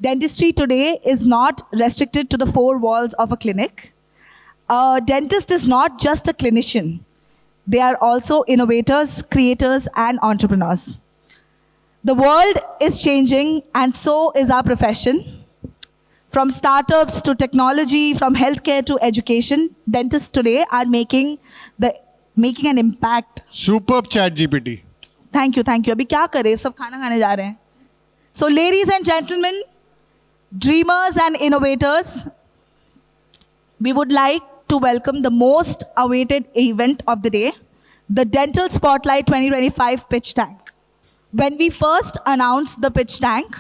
Dentistry today is not restricted to the four walls of a clinic. A dentist is not just a clinician. They are also innovators, creators, and entrepreneurs. The world is changing, and so is our profession. From startups to technology, from healthcare to education, dentists today are making an impact. Superb chat GPT. Thank you. अभी क्या करें? सब खाना खाने जा रहे हैं. So, ladies and gentlemen, dreamers and innovators, we would like to welcome the most awaited event of the day, the Dental Spotlight 2025 Pitch Tank. When we first announced the pitch tank,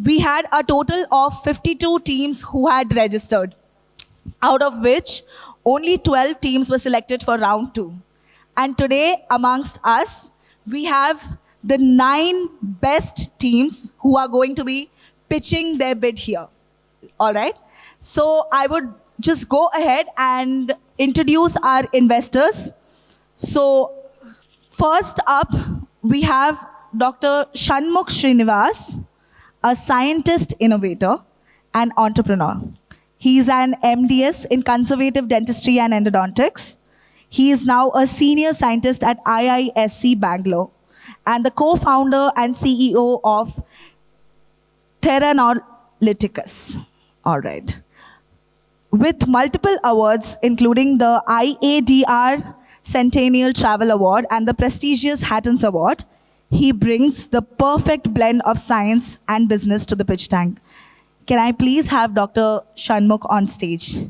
we had a total of 52 teams who had registered, out of which only 12 teams were selected for round 2. And today, amongst us, we have the 9 best teams who are going to be pitching their bid here. All right? So I would just go ahead and introduce our investors. So first up, we have Dr. Shanmukh Srinivas, a scientist innovator and entrepreneur. He is an MDS in conservative dentistry and endodontics. He is now a senior scientist at IISc Bangalore and the co-founder and CEO of Theranolyticus. All right. With multiple awards, including the IADR Centennial Travel Award and the prestigious Hattons Award, he brings the perfect blend of science and business to the pitch tank. Can I please have Dr. Shanmukh on stage?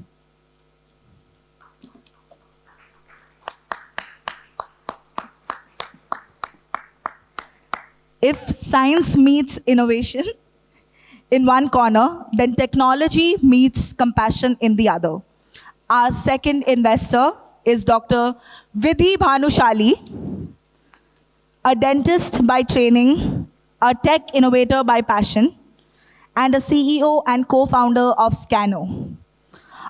If science meets innovation in one corner, then technology meets compassion in the other. Our second investor is Dr. Vidhi Bhanushali, a dentist by training, a tech innovator by passion, and a CEO and co-founder of Scano,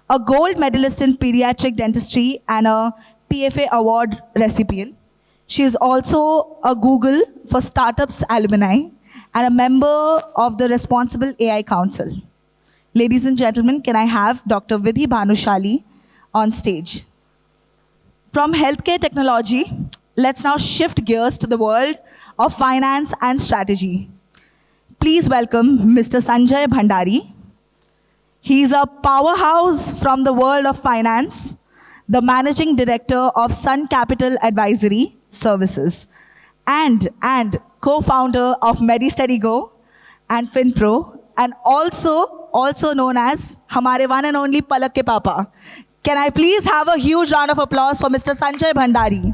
a gold medalist in pediatric dentistry and a PFA award recipient. She is also a Google for Startups alumni and a member of the Responsible AI Council. Ladies and gentlemen, can I have Dr. Vidhi Bhanushali on stage? From healthcare technology, let's now shift gears to the world of finance and strategy. Please welcome Mr. Sanjay Bhandari. He is a powerhouse from the world of finance, the managing director of Sun Capital Advisory Services, and co-founder of MediSteadyGo and FinPro, and also known as Hamare one and only Palak ke Papa. Can I please have a huge round of applause for Mr. Sanjay Bhandari?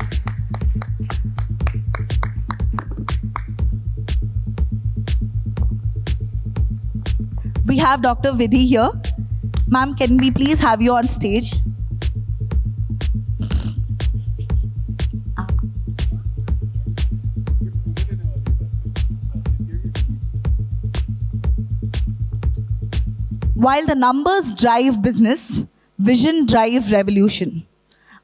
We have Dr. Vidhi here. Ma'am, can we please have you on stage? While the numbers drive business, vision drive revolution.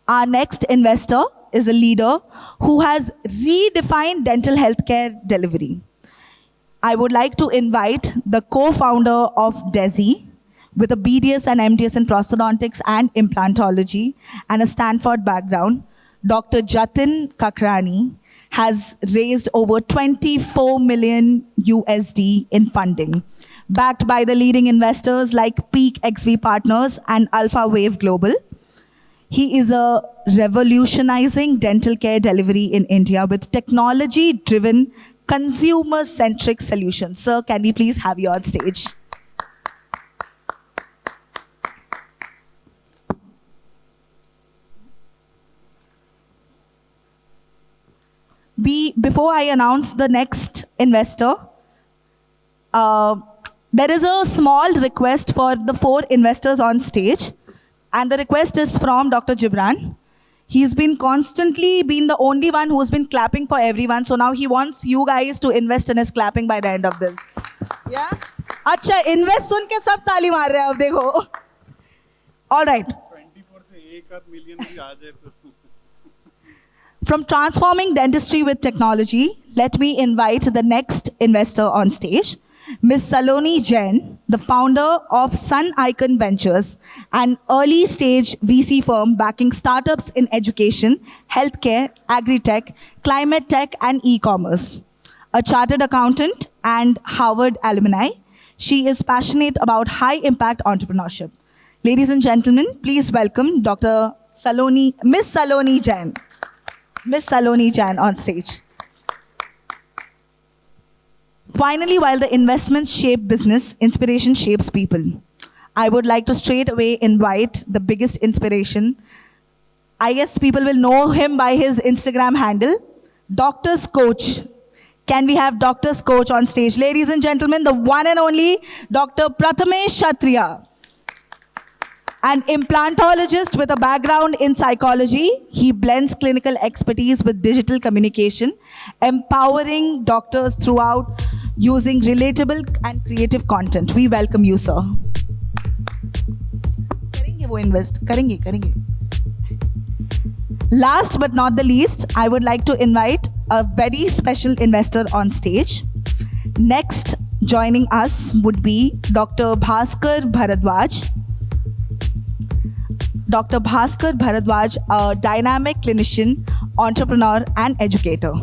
Our next investor is a leader who has redefined dental healthcare delivery. I would like to invite the co-founder of Desi with a BDS and MDS in prosthodontics and implantology and a Stanford background. Dr. Jatin Kakrani has raised over 24 million USD in funding, backed by the leading investors like Peak XV Partners and Alpha Wave Global. He is a revolutionizing dental care delivery in India with technology-driven, consumer-centric solutions. Sir, can we please have you on stage? Before I announce the next investor, there is a small request for the 4 investors on stage, and the request is from Dr. Gibran. He's been constantly the only one who's been clapping for everyone, so now he wants you guys to invest in his clapping by the end of this. Yeah? अच्छा, invest सुन के सब ताली मार रहे हैं अब देखो. All right. 24 से 1 million भी आ जाए तो. From transforming dentistry with technology, let me invite the next investor on stage, Ms. Saloni Jain, the founder of Sun Icon Ventures, an early stage VC firm backing startups in education, healthcare, agri-tech, climate tech, and e-commerce. A chartered accountant and Harvard alumni, she is passionate about high impact entrepreneurship. Ladies and gentlemen, please welcome Miss Saloni Jain. Miss Saloni Jain on stage. Finally, while the investments shape business, inspiration shapes people. I would like to straight away invite the biggest inspiration. I guess people will know him by his Instagram handle, Doctor's Coach. Can we have Doctor's Coach on stage? Ladies and gentlemen, the one and only Dr. Prathamesh Kshatriya. An implantologist with a background in psychology, he blends clinical expertise with digital communication, empowering doctors throughout using relatable and creative content. We welcome you, sir. करेंगे वो invest, करेंगे. Last but not the least, I would like to invite a very special investor on stage. Next, joining us would be Dr. Bhaskar Bharadwaj. Dr. Bhaskar Bharadwaj, a dynamic clinician, entrepreneur, and educator.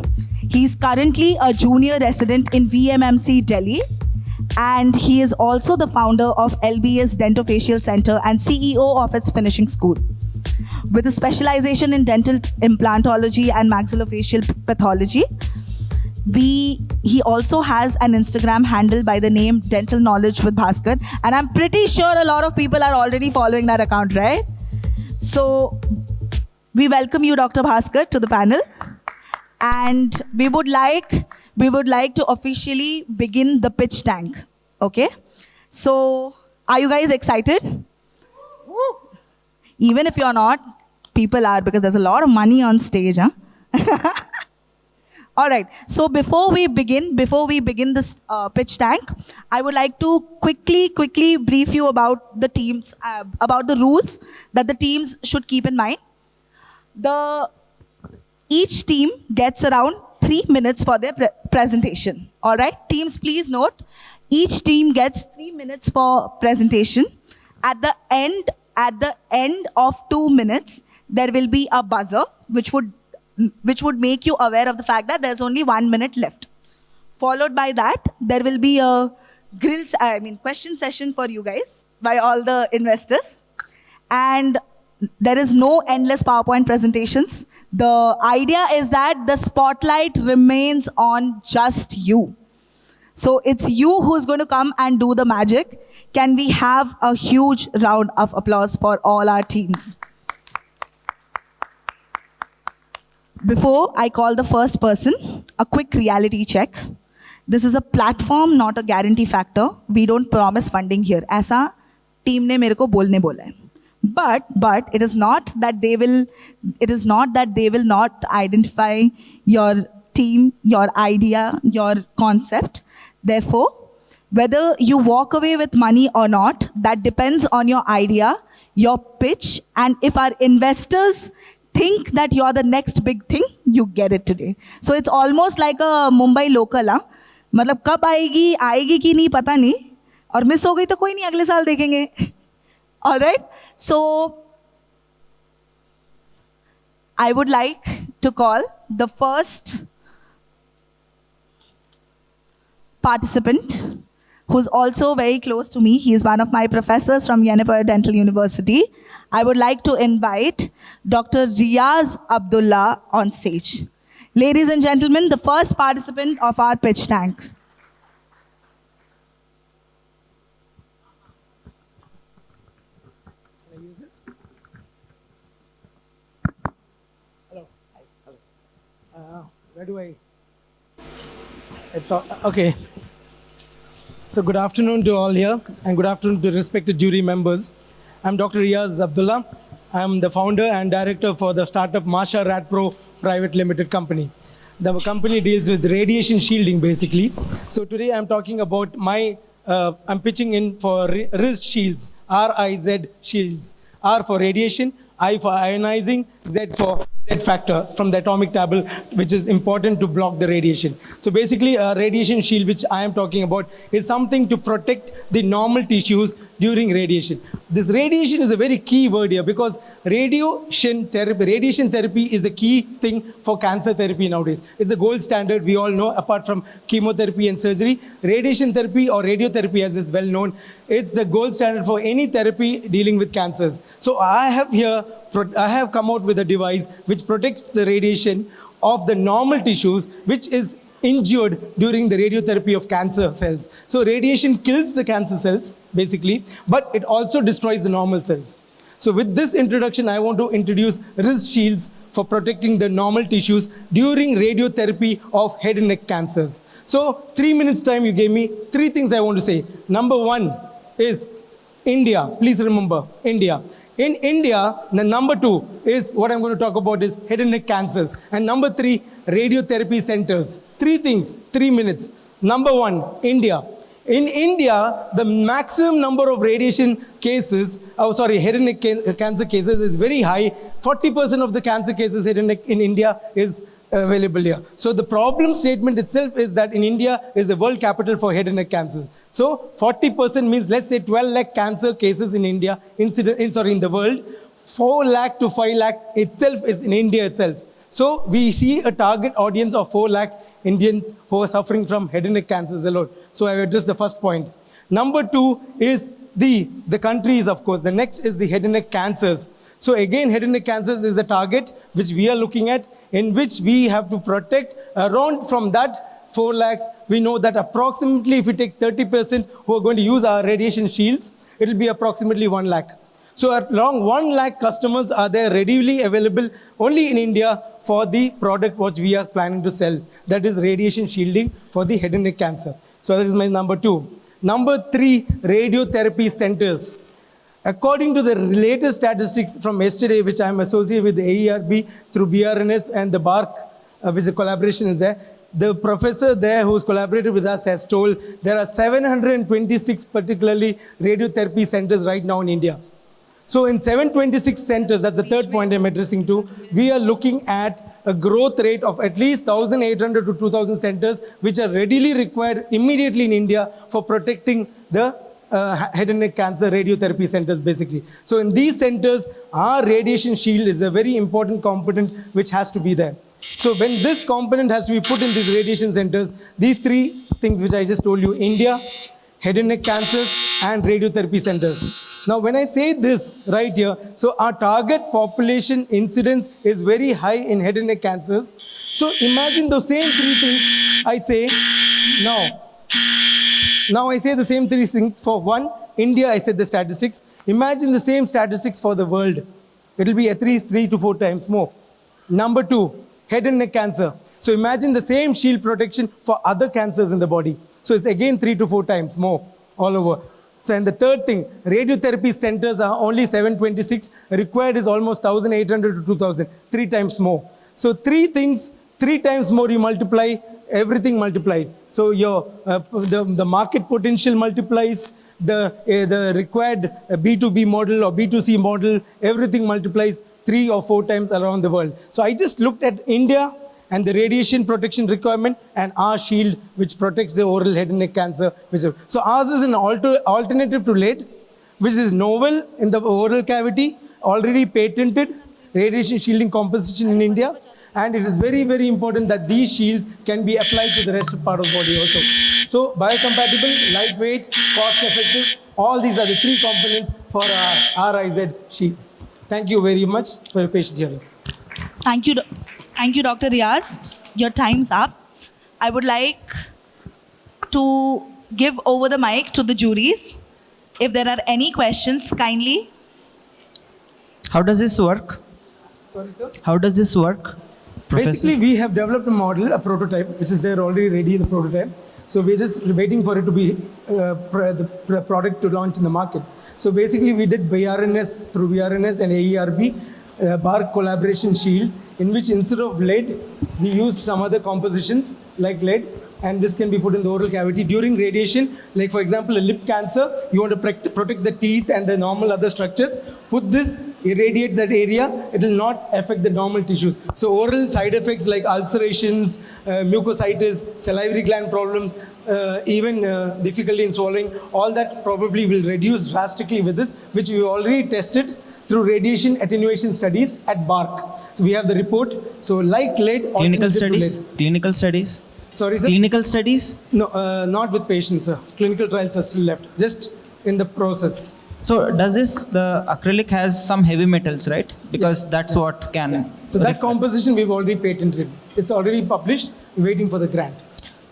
He is currently a junior resident in VMMC Delhi, and he is also the founder of LBS Dentofacial Center and CEO of its finishing school. With a specialization in dental implantology and maxillofacial pathology, he also has an Instagram handle by the name Dental Knowledge with Bhaskar, and I'm pretty sure a lot of people are already following that account, right? So we welcome you, Dr. Bhaskar, to the panel, and we would like to officially begin the pitch tank. Okay? So are you guys excited? Woo. Even if you're not, people are, because there's a lot of money on stage, huh? All right. So before we begin this pitch tank, I would like to quickly brief you about the teams, about the rules that the teams should keep in mind. Each team gets around 3 minutes for their presentation. All right. Teams, please note, each team gets 3 minutes for presentation. At the end of 2 minutes, there will be a buzzer which would make you aware of the fact that there's only 1 minute left. Followed by that, there will be a question session for you guys by all the investors. And there is no endless PowerPoint presentations. The idea is that the spotlight remains on just you. So it's you who's going to come and do the magic. Can we have a huge round of applause for all our teams? Before I call the first person, a quick reality check. This is a platform, not a guarantee factor. We don't promise funding here. ऐसा team ने मेरे को बोलने बोला है. But it is not that they will not identify your team, your idea, your concept. Therefore, whether you walk away with money or not, that depends on your idea, your pitch, and if our investors think that you're the next big thing, you get it today. So it's almost like a Mumbai local, huh? मतलब कब आएगी कि नहीं पता नहीं, और miss हो गई तो कोई नहीं, अगले साल देखेंगे. All right. So I would like to call the first participant, who's also very close to me. He is one of my professors from Yenneper Dental University. I would like to invite Dr. Riaz Abdullah on stage. Ladies and gentlemen, the first participant of our pitch tank. Can I use this? Hello. Hello. Where do I? It's all, okay. So good afternoon to all here, and good afternoon to respected jury members. I'm Dr. Riaz Abdullah. I'm the founder and director for the startup Masha Radpro Private Limited company. The company deals with radiation shielding, basically. So today I'm talking about I'm pitching in for RIZ shields, R-I-Z shields. R for radiation, I for ionizing, Z for Z factor from the atomic table, which is important to block the radiation. So basically, a radiation shield, which I am talking about, is something to protect the normal tissues during radiation. This radiation is a very key word here because radiation therapy is the key thing for cancer therapy nowadays. It's the gold standard, we all know, apart from chemotherapy and surgery. Radiation therapy or radiotherapy, as is well known, it's the gold standard for any therapy dealing with cancers. So I have come out with a device which protects the radiation of the normal tissues, which is injured during the radiotherapy of cancer cells. So radiation kills the cancer cells, basically, but it also destroys the normal cells. So with this introduction, I want to introduce wrist shields for protecting the normal tissues during radiotherapy of head and neck cancers. So 3 minutes time you gave me, 3 things I want to say. Number 1 is India. Please remember, India. In India, the number 2 is what I'm going to talk about is head and neck cancers. And number 3, radiotherapy centers. 3 things, 3 minutes. Number 1, India. In India, the maximum number of radiation cases, head and neck cancer cases is very high. 40% of the cancer cases head and neck in India is available here. So the problem statement itself is that in India is the world capital for head and neck cancers. So 40% means, let's say 12 lakh cancer cases in India, in the world. 4 lakh to 5 lakh itself is in India itself. So we see a target audience of 4 lakh Indians who are suffering from head and neck cancers alone. So I addressed the first point. Number 2 is the countries, of course. The next is the head and neck cancers. So again, head and neck cancers is a target which we are looking at, in which we have to protect around from that 4 lakhs. We know that approximately if we take 30% who are going to use our radiation shields, it will be approximately 1 lakh. So around 1 lakh customers are there readily available only in India for the product which we are planning to sell. That is radiation shielding for the head and neck cancer. So that is my number 2. Number 3, radiotherapy centers. According to the latest statistics from yesterday, which I am associated with the AERB through BRNS and the BARC, which the collaboration is there, the professor there who's collaborated with us has told there are 726 particularly radiotherapy centers right now in India. So in 726 centers, that's the third point I'm addressing to, we are looking at a growth rate of at least 1,800 to 2,000 centers, which are readily required immediately in India for protecting the head and neck cancer radiotherapy centers, basically. So in these centers, our radiation shield is a very important component which has to be there. So when this component has to be put in these radiation centers, these 3 things which I just told you, India, head and neck cancers, and radiotherapy centers. Now, when I say this right here, so our target population incidence is very high in head and neck cancers. So imagine those same 3 things I say now. Now I say the same 3 things for one, India, I said the statistics. Imagine the same statistics for the world. It will be at least 3 to 4 times more. Number 2, head and neck cancer. So imagine the same shield protection for other cancers in the body. So it's again 3 to 4 times more all over. So and the third thing, radiotherapy centers are only 726. Required is almost 1,800 to 2,000, 3 times more. So 3 things, 3 times more you multiply, everything multiplies. So your the market potential multiplies, the required B2B model or B2C model, everything multiplies 3 or 4 times around the world. So I just looked at India and the radiation protection requirement and our shield which protects the oral head and neck cancer. So ours is an alternative to lead, which is novel in the oral cavity, already patented, radiation shielding composition in India. And it is very, very important that these shields can be applied to the rest of part of the body also. So biocompatible, lightweight, cost effective, all these are the 3 components for our RIZ shields. Thank you very much for your patient hearing. Thank you, Dr. Riaz. Your time's up. I would like to give over the mic to the juries. If there are any questions, kindly. How does this work? Sorry, sir? How does this work, Professor? Basically, we have developed a model, a prototype, which is there already ready in the prototype. So we're just waiting for it to be the product to launch in the market. So basically, we did BRNS through BRNS and AERB, BARC collaboration shield, in which instead of lead, we use some other compositions like lead, and this can be put in the oral cavity during radiation. Like for example, a lip cancer, you want to protect the teeth and the normal other structures. Put this irradiate that area, it will not affect the normal tissues. So oral side effects like ulcerations, mucositis, salivary gland problems, even difficulty in swallowing, all that probably will reduce drastically with this, which we already tested through radiation attenuation studies at BARC. So we have the report. So like lead, Clinical alternative to studies? lead. Clinical studies? Sorry, sir? Clinical studies? No, not with patients, sir. Clinical trials are still left, just in the process. So does this, the acrylic has some heavy metals, right? Because that's what can... So that composition we've already patented. It's already published, waiting for the grant.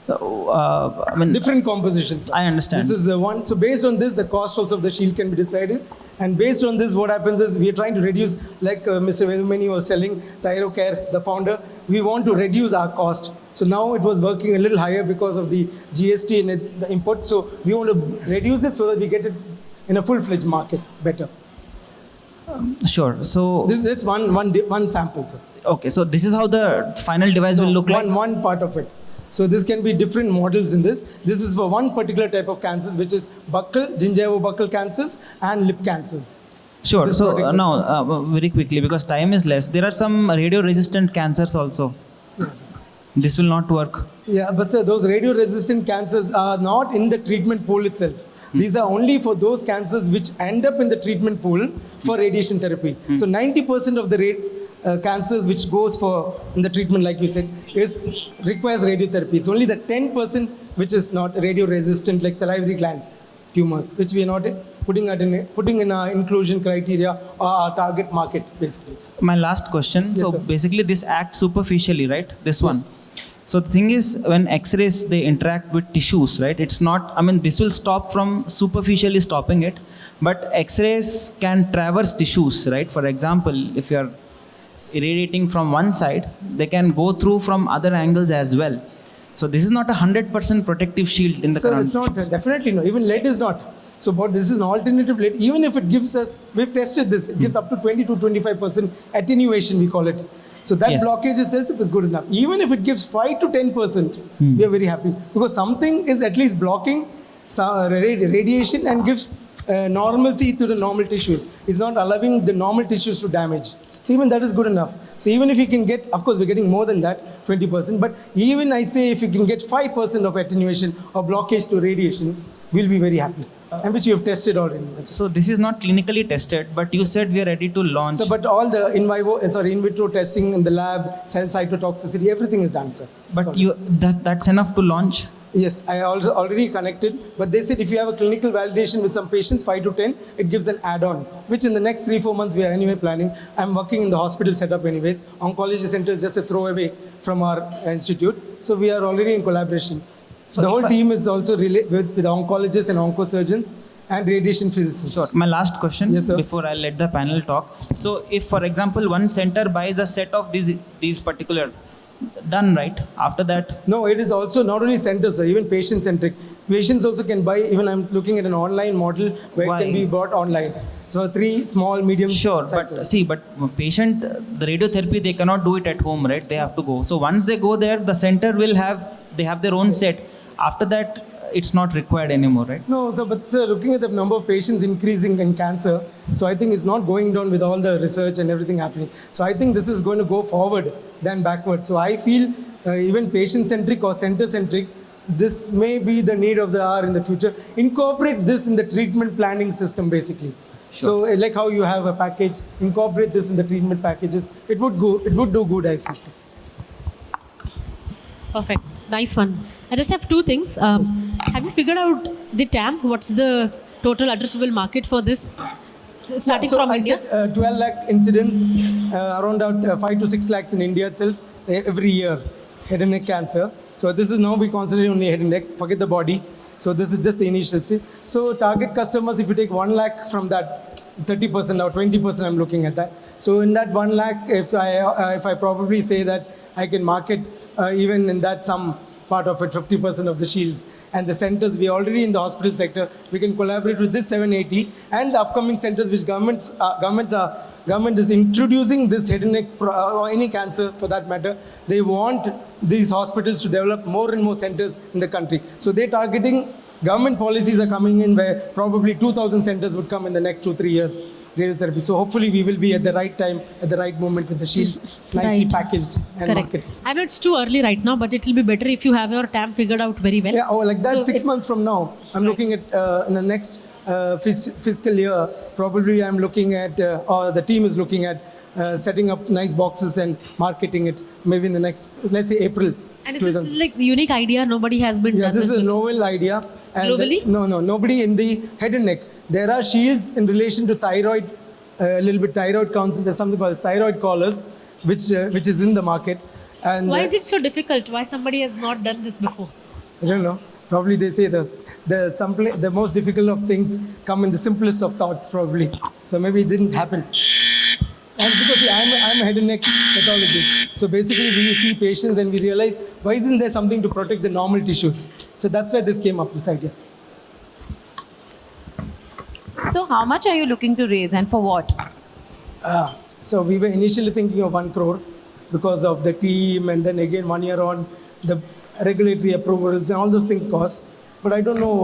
I mean, Different compositions. I understand. This is the one. So based on this, the cost also of the shield can be decided. And based on this, what happens is we are trying to reduce, like Mr. Vedumani was telling, Thyrocare, the founder, we want to reduce our cost. So now it was working a little higher because of the GST and the import. So we want to reduce it so that we get it in a full-fledged market better. sure. So, This is just one sample, sir. okay, so this is how the final device will look like? One part of it. So this can be different models in this. This is for one particular type of cancers, which is buccal, gingivobuccal cancers and lip cancers. Sure. This So protects us. now, very quickly, because time is less, there are some radio-resistant cancers also. Yes. This will not work. Yeah, but sir, those radio-resistant cancers are not in the treatment pool itself. These are only for those cancers which end up in the treatment pool for radiation therapy. So 90% of the cancers which goes for in the treatment, like you said, requires radiotherapy. It's only the 10% which is not radio-resistant, like salivary gland tumors, which we are not putting in our inclusion criteria or our target market, basically. My last question. Yes, So sir. basically, this acts superficially, right? This one. So the thing is, when X-rays they interact with tissues, right? It's not. I mean, this will stop from superficially stopping it, but X-rays can traverse tissues, right? For example, if you are irradiating from one side, they can go through from other angles as well. So this is not a 100% protective shield in the So current. it's not, definitely no. Even lead is not. So but this is an alternative lead. Even if it gives us, we've tested this, it gives up to 20 to 25% attenuation, we call it. So that Yes. blockage itself is good enough. Even if it gives 5 to 10%, we are very happy. Because something is at least blocking radiation and gives normalcy to the normal tissues. It's not allowing the normal tissues to damage. So even that is good enough. So even if you can get, of course we're getting more than that, 20%, but even I say if you can get 5% of attenuation or blockage to radiation, we'll be very happy. And which we have tested already. So this is not clinically tested, but you said we are ready to launch. So, but all the in vitro testing in the lab, cell cytotoxicity, everything is done, sir. But Sorry. that's enough to launch. Yes, I also already connected, but they said if you have a clinical validation with some patients, 5 to 10, it gives an add-on, which in the next 3-4 months we are anyway planning. I'm working in the hospital setup anyways. Oncology center is just a throwaway from our institute. So we are already in collaboration. So the whole team is also with oncologists and oncosurgeons and radiation physicists. Sure. My last question Yes, sir. before I let the panel talk. So if, for example, one center buys a set of these particular, done, right? After that, No, it is also not only centers, sir, even patient-centric. Patients also can buy, even I'm looking at an online model where Why? it can be bought online. So 3 small, medium sure, sizes. but see, but patient, the radiotherapy, they cannot do it at home, right? They have to go. So once they go there, the center will they have their own set. After that, it's not required anymore, right? No, so but sir, looking at the number of patients increasing in cancer, so I think it's not going down with all the research and everything happening. So I think this is going to go forward than backward. So I feel even patient-centric or center-centric, this may be the need of the hour in the future. Incorporate this in the treatment planning system, basically. So like how you have a package, incorporate this in the treatment packages. It would do good, I feel. Sir. Perfect. Nice one. I just have 2 things. Have you figured out the TAM? What's the total addressable market for this? Starting so from I India? said 12 lakh incidents, around 5 to 6 lakhs in India itself every year, head and neck cancer. So this is now we concentrate only head and neck, forget the body. So this is just the initial stage. So target customers, if you take 1 lakh from that, 30% or 20% I'm looking at that. So in that 1 lakh, if I probably say that I can market even in that some part of it, 50% of the shields. And the centers, we are already in the hospital sector. We can collaborate with this 780 and the upcoming centers which government is introducing this head and neck or any cancer for that matter. They want these hospitals to develop more and more centers in the country. So they're targeting, government policies are coming in where probably 2,000 centers would come in the next 2-3 years radiotherapy. So hopefully we will be at the right time, at the right moment with the shield nicely Right. packaged and Correct. marketed. I know it's too early right now, but it will be better if you have your TAM figured out very well. Yeah, like that, So 6 it- months from now, I'm looking at in the next fiscal year, probably I'm looking at, or the team is looking at setting up nice boxes and marketing it maybe in the next, let's say April. And this is like the unique idea. Nobody has been Yeah, done this is a before. novel idea. And Globally? No, nobody in the head and neck. There are shields in relation to thyroid, a little bit thyroid counts. There's something called thyroid collars, which is in the market. And Why is it so difficult? Why somebody has not done this before? I don't know. Probably they say the most difficult of things come in the simplest of thoughts, probably. So maybe it didn't happen. And because I'm a head and neck pathologist, so basically we see patients and we realize, why isn't there something to protect the normal tissues? So that's where this came up, this idea. So how much are you looking to raise and for what? So we were initially thinking of 1 crore because of the team, and then again 1 year on the regulatory approvals and all those things cost. But I don't know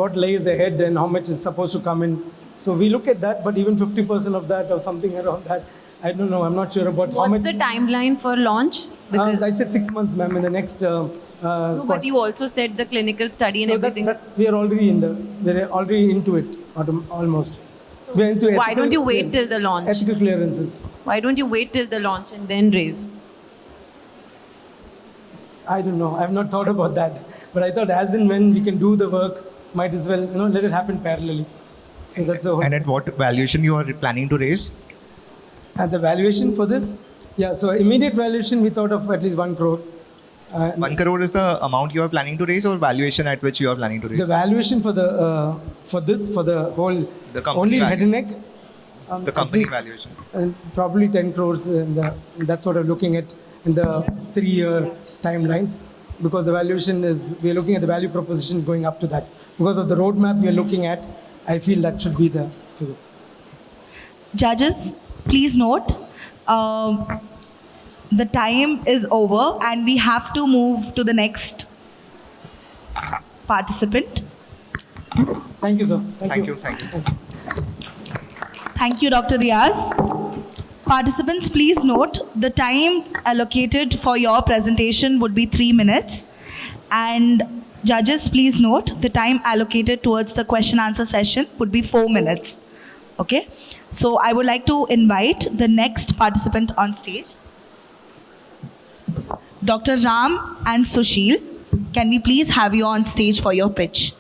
what lays ahead and how much is supposed to come in. So we look at that, but even 50% of that or something around that, I don't know. I'm not sure about how What's much. the timeline for launch? I said 6 months, ma'am. In the next. No, but you also said the clinical study and No, everything. we are already into it almost. We are into Why don't you wait till the launch? Ethical clearances. Why don't you wait till the launch and then raise? I don't know. I've not thought about that. But I thought as and when we can do the work, might as well, let it happen parallelly. So that's the whole. And at what valuation you are planning to raise? And the valuation for this? Yeah, so immediate valuation, we thought of at least 1 crore. 1 crore is the amount you are planning to raise, or valuation at which you are planning to raise? The valuation for the for the whole, The company only in head and neck, the at company least, valuation. probably 10 crores. That's what I'm looking at in the 3-year timeline. Because the valuation is, we're looking at the value proposition going up to that. Because of the roadmap we're looking at, I feel that should be the figure. Judges, please note, the time is over and we have to move to the next participant. Thank you, sir. Thank you. Thank you, Dr. Riaz. Participants, please note the time allocated for your presentation would be 3 minutes. And judges, please note the time allocated towards the question answer session would be 4 minutes. Okay? So I would like to invite the next participant on stage. Dr. Ram and Sushil, can we please have you on stage for your pitch?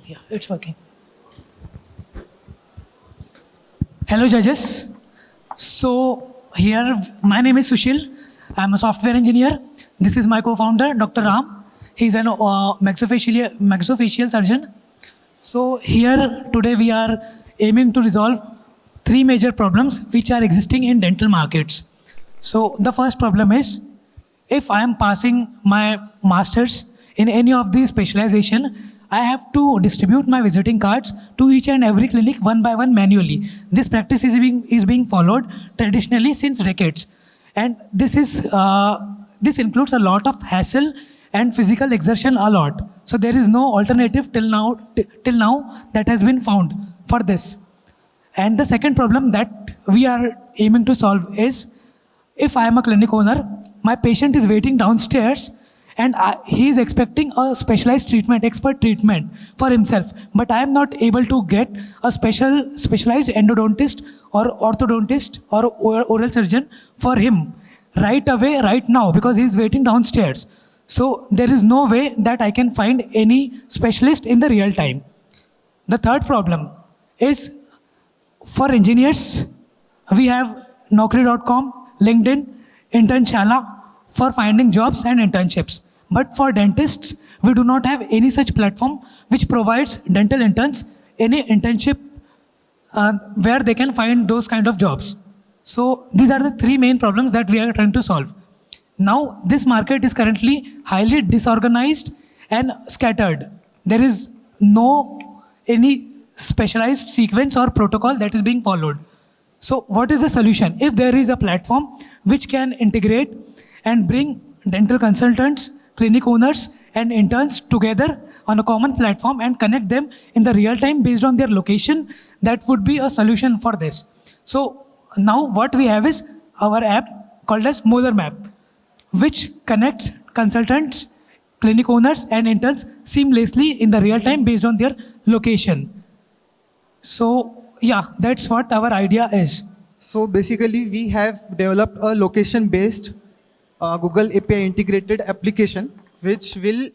Yeah, it's working. Hello, judges. So here, my name is Sushil. I'm a software engineer. This is my co-founder, Dr. Ram. He's an maxillofacial surgeon. So here today we are aiming to resolve 3 major problems which are existing in dental markets. So the first problem is, if I am passing my master's in any of the specialization, I have to distribute my visiting cards to each and every clinic one by one manually. This practice is being followed traditionally since decades. And this includes a lot of hassle and physical exertion a lot. So there is no alternative till now that has been found for this. And the second problem that we are aiming to solve is, if I am a clinic owner, my patient is waiting downstairs and he is expecting a specialized treatment, expert treatment for himself. But I am not able to get a specialized endodontist or orthodontist or oral surgeon for him right away, right now, because he is waiting downstairs. So there is no way that I can find any specialist in the real time. The third problem is, for engineers, we have Naukri.com, LinkedIn, Internshala for finding jobs and internships. But for dentists, we do not have any such platform which provides dental interns any internship where they can find those kind of jobs. So these are the three main problems that we are trying to solve. Now, this market is currently highly disorganized and scattered. There is no any specialized sequence or protocol that is being followed. So what is the solution? If there is a platform which can integrate and bring dental consultants, clinic owners, and interns together on a common platform and connect them in the real time based on their location, that would be a solution for this. So now what we have is our app called as Molar Map, which connects consultants, clinic owners, and interns seamlessly in the real time based on their location. So yeah, that's what our idea is. So basically, we have developed a location-based Google API integrated application, which will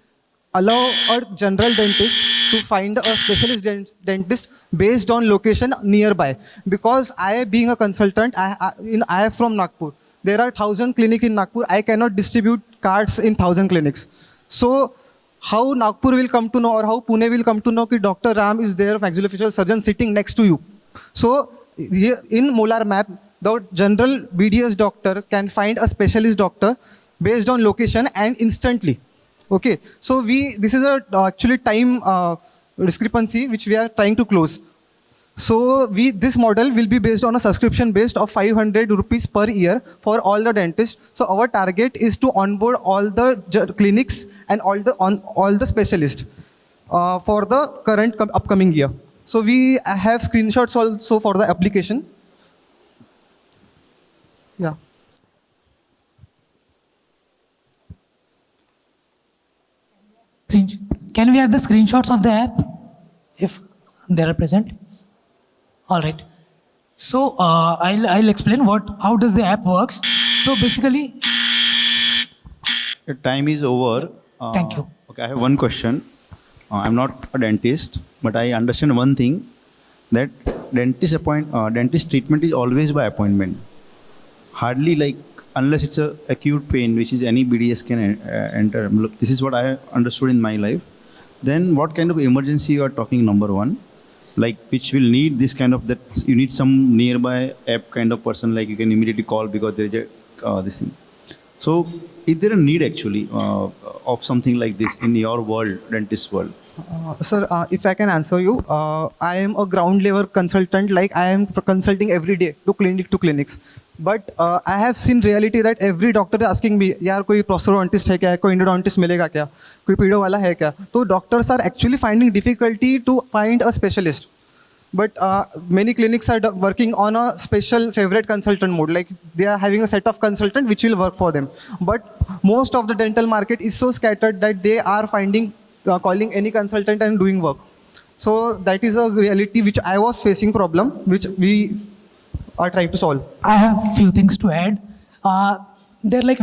allow a general dentist to find a specialist dentist based on location nearby. Because I, being a consultant, I am from Nagpur. There are 1,000 clinics in Nagpur. I cannot distribute cards in 1,000 clinics. So how Nagpur will come to know, or how Pune will come to know that Dr. Ram is there, maxillofacial surgeon sitting next to you. So here in Molar Map, the general BDS doctor can find a specialist doctor based on location and instantly. Okay, so this is a actually time discrepancy which we are trying to close. So this model will be based on a subscription based of 500 rupees per year for all the dentists. So our target is to onboard all the clinics and all the specialists for the current upcoming year. So we have screenshots also for the application. Yeah. Can we have the screenshots of the app if they are present? All right. So I'll explain how does the app works. So basically, your time is over. Thank you. Okay, I have one question. I'm not a dentist, but I understand one thing, that dentist treatment is always by appointment. Hardly, like, unless it's a acute pain, which is any BDS can enter. Look, this is what I understood in my life. Then what kind of emergency you are talking, number one? Like, which will need this kind of, that you need some nearby app kind of person, like you can immediately call because there is a this thing. So is there a need actually of something like this in your world, dentist world? Sir, if I can answer you, I am a ground level consultant, like I am consulting every day to clinics. But I have seen reality that every doctor is asking me, यार कोई prosthodontist है क्या, कोई endodontist मिलेगा क्या, कोई pedo वाला है क्या? तो doctors are actually finding difficulty to find a specialist. But many clinics are working on a special favorite consultant mode, like they are having a set of consultant which will work for them. But most of the dental market is so scattered that they are finding calling any consultant and doing work. So that is a reality which I was facing problem, which we are trying to solve. I have few things to add.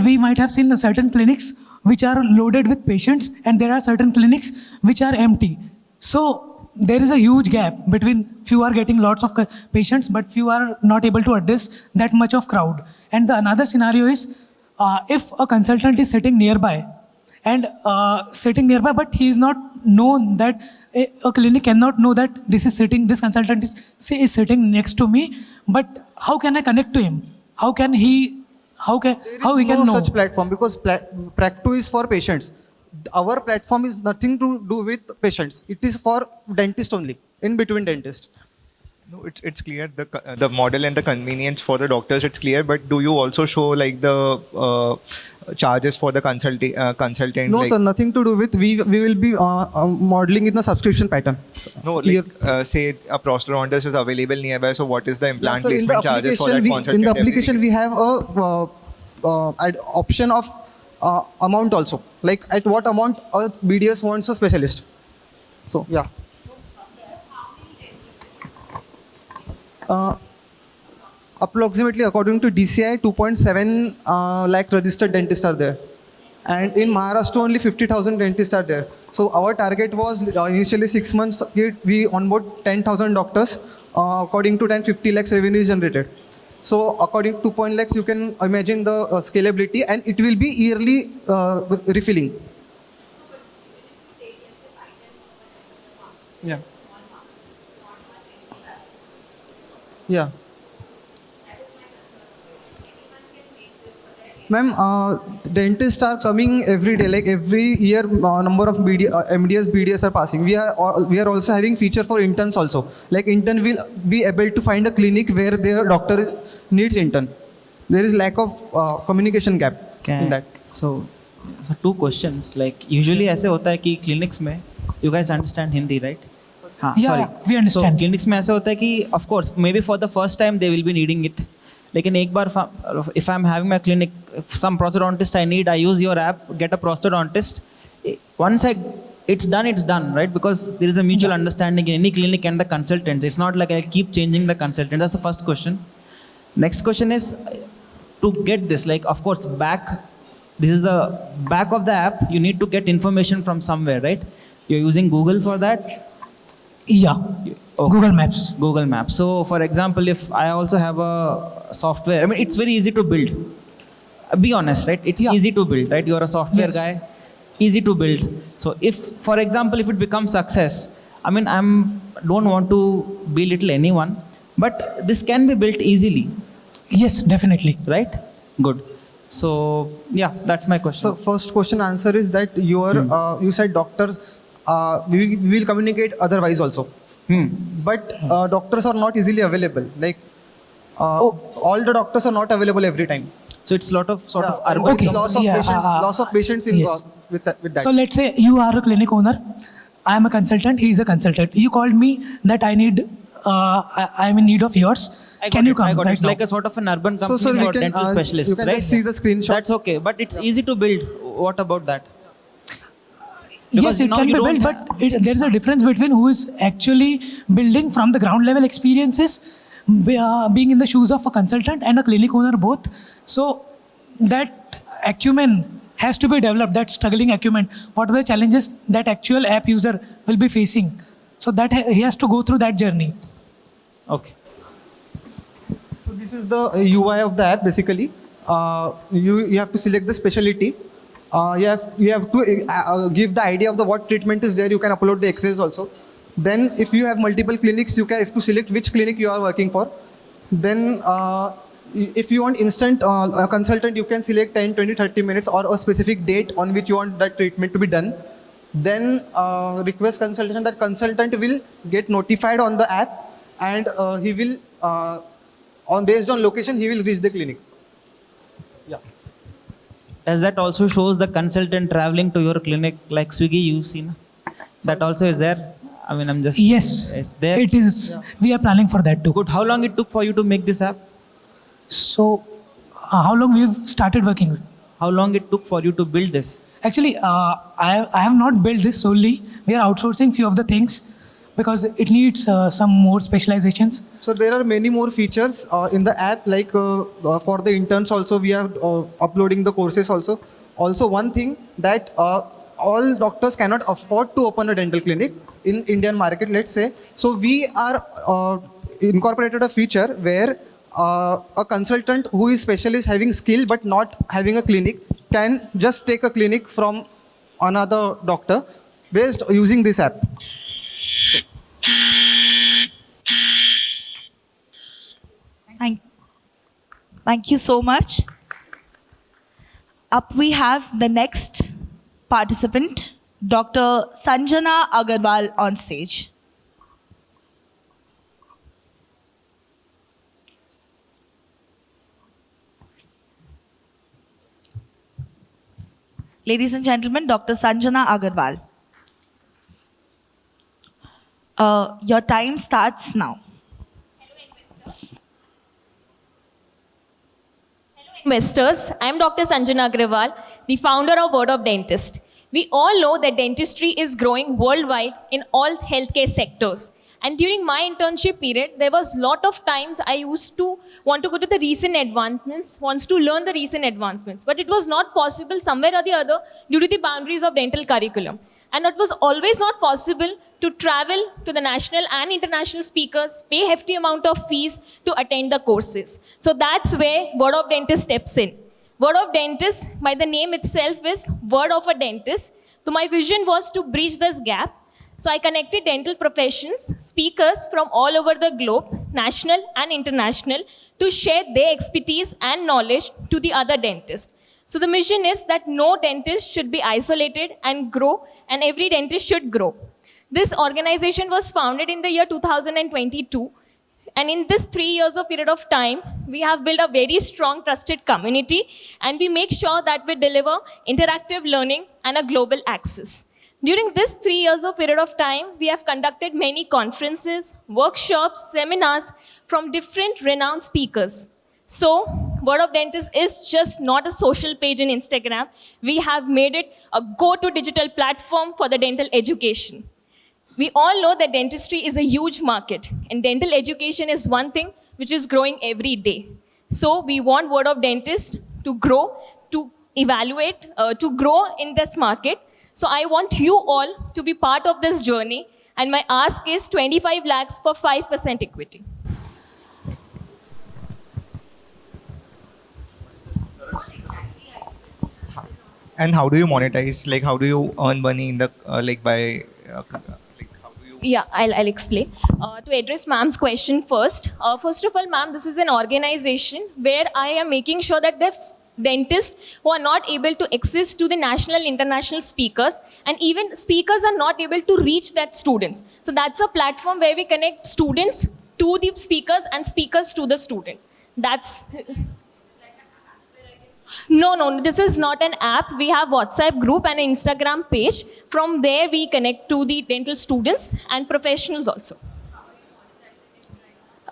We might have seen certain clinics which are loaded with patients, and there are certain clinics which are empty. So there is a huge gap between few are getting lots of patients, but few are not able to address that much of crowd. And the another scenario is if a consultant is sitting nearby, but he is not known that a clinic cannot know that this consultant is sitting next to me, but how can I connect to him? How he can know? No such platform, because Practo is for patients. Our platform is nothing to do with patients. It is for dentist only, in between dentist. No, it's clear, the model and the convenience for the doctors, it's clear, but do you also show like the charges for the consultant? No, like, sir, nothing to do with. We will be modeling in the subscription pattern. No, like say a prosthodontist is available nearby, so what is the implant placement charges for that consultant? In the application, we have a option of amount also, like at what amount a BDS wants a specialist. So yeah. Approximately, according to DCI, 2.7 lakh registered dentists are there. And in Maharashtra, only 50,000 dentists are there. So our target was initially 6 months, we onboard 10,000 doctors. According to 1050 lakhs revenue is generated. So according to 2 lakhs, you can imagine the scalability, and it will be yearly refilling. Yeah. Yeah. Ma'am, dentists are coming every day. Like every year, number of MDS, BDS are passing. We are also having feature for interns also. Like intern will be able to find a clinic where their doctor needs intern. There is lack of communication gap in that. So two questions. Like usually ऐसे होता है कि clinics में you guys understand Hindi, right? हाँ, Yeah, sorry. we understand. So clinics में ऐसे होता है कि of course maybe for the first time they will be needing it. लेकिन एक बार if I'm having my clinic, some prosthodontist I need, I use your app, get a prosthodontist. Once it's done, right? Because there is a mutual understanding in any clinic and the consultant. It's not like I'll keep changing the consultant. That's the first question. Next question is to get this, like of course this is the back of the app. You need to get information from somewhere, right? You're using Google for that? Yeah. Okay. Google Maps. Google Maps. So, for example, if I also have a software, I mean, it's very easy to build. Be honest, right? It's easy to build, right? You're a software guy, easy to build. So, if, for example, if it becomes success, I mean, don't want to belittle anyone, but this can be built easily. Yes, definitely. Right? Good. So, yeah, that's my question. So first question answer is that you said doctors, we will communicate otherwise also. But doctors are not easily available. Like all the doctors are not available every time. So it's lot of sort of urban. Okay. Loss of patients involved with that. So let's say you are a clinic owner. I am a consultant. He is a consultant. You called me that I need. I am in need of yours. Can you come? I got it. Right It's now? like a sort of an urban company So, sir, we for can, dental specialists, you can right? just see the screenshot. That's okay, but it's easy to build. What about that? Yes, it now can be you built, don't but there is a difference between who is actually building from the ground level experiences, being in the shoes of a consultant and a clinic owner both. So that acumen has to be developed, that struggling acumen. What are the challenges that actual app user will be facing? So that he has to go through that journey. Okay. So this is the UI of the app basically. You have to select the specialty. You have to give the idea of the what treatment is there. You can upload the X-rays also. Then if you have multiple clinics, you have to select which clinic you are working for. Then if you want instant consultant, you can select 10, 20, 30 minutes or a specific date on which you want that treatment to be done. Then request consultation. That consultant will get notified on the app and he will, based on location, he will reach the clinic. Yeah. Does that also shows the consultant traveling to your clinic like Swiggy you've seen? That also is there? I mean, I'm just... Yes, It's there. it is. Yeah. We are planning for that too. Good. How long it took for you to make this app? So how long we've started working with? How long it took for you to build this? Actually, I have not built this solely. We are outsourcing few of the things because it needs some more specializations. So there are many more features in the app, like for the interns also we are uploading the courses also. Also one thing that all doctors cannot afford to open a dental clinic in Indian market, let's say. So we are incorporated a feature where a consultant who is specialist having skill but not having a clinic can just take a clinic from another doctor based using this app. Thank you so much. Up we have the next participant, Dr. Sanjana Agarwal on stage. Ladies and gentlemen, Dr. Sanjana Agarwal. Your time starts now. Investors, I am Dr. Sanjana Agrawal, the founder of Word of Dentist. We all know that dentistry is growing worldwide in all healthcare sectors. And during my internship period, there was a lot of times I used to want to go to the recent advancements, wants to learn the recent advancements. But it was not possible somewhere or the other due to the boundaries of dental curriculum. And it was always not possible to travel to the national and international speakers, pay hefty amount of fees to attend the courses. So that's where Word of Dentist steps in. Word of Dentist, by the name itself, is Word of a Dentist. So my vision was to bridge this gap. So I connected dental professions, speakers from all over the globe, national and international, to share their expertise and knowledge to the other dentists. So the mission is that no dentist should be isolated and grow, and every dentist should grow. This organization was founded in the year 2022. And in this 3 years of period of time, we have built a very strong, trusted community, and we make sure that we deliver interactive learning and a global access. During this 3 years of period of time, we have conducted many conferences, workshops, seminars from different renowned speakers. So, Word of Dentist is just not a social page in Instagram. We have made it a go-to digital platform for the dental education. We all know that dentistry is a huge market, and dental education is one thing which is growing every day. So we want Word of Dentist to grow, to evaluate, to grow in this market. So I want you all to be part of this journey, and my ask is 25 lakhs for 5% equity. And how do you monetize? Like, how do you earn money in the by? Yeah, I'll explain. To address ma'am's question first. First of all, ma'am, this is an organization where I am making sure that the dentists who are not able to access to the national and international speakers, and even speakers are not able to reach that students. So that's a platform where we connect students to the speakers and speakers to the students. That's... No, this is not an app. We have WhatsApp group and an Instagram page. From there, we connect to the dental students and professionals also.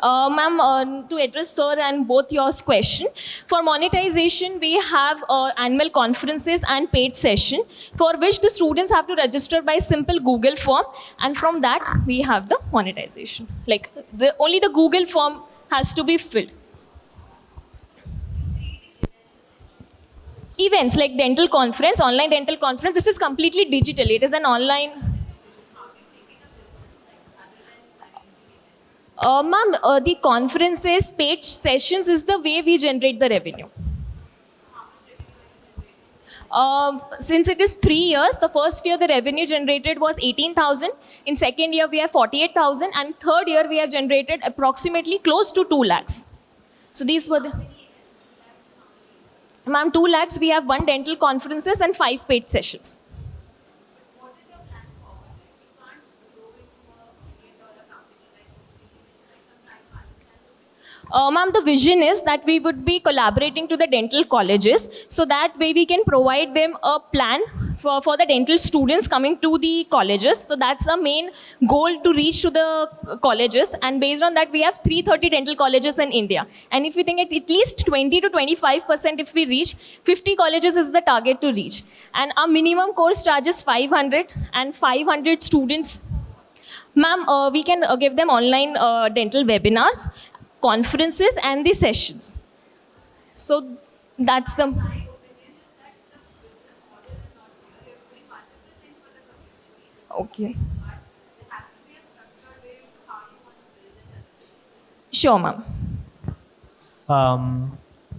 Ma'am, to address sir and both your question, for monetization, we have annual conferences and paid session for which the students have to register by simple Google form, and from that, we have the monetization. Like, only the Google form has to be filled. Events like dental conference, online dental conference, this is completely digital. It is an online. Ma'am, the conferences, paid sessions is the way we generate the revenue. Since it is 3 years, the first year the revenue generated was 18,000. In second year, we have 48,000. And third year, we have generated approximately close to 2 lakhs. So these were the... Ma'am, 2 lakhs, we have 1 dental conferences and 5 paid sessions. Ma'am, the vision is that we would be collaborating to the dental colleges, so that way we can provide them a plan for the dental students coming to the colleges. So that's our main goal, to reach to the colleges, and based on that we have 330 dental colleges in India. And if we think at least 20 to 25% if we reach, 50 colleges is the target to reach. And our minimum course charges 500 and 500 students. Ma'am, we can give them online dental webinars, conferences and the sessions. So that's the... Okay. Sure, ma'am.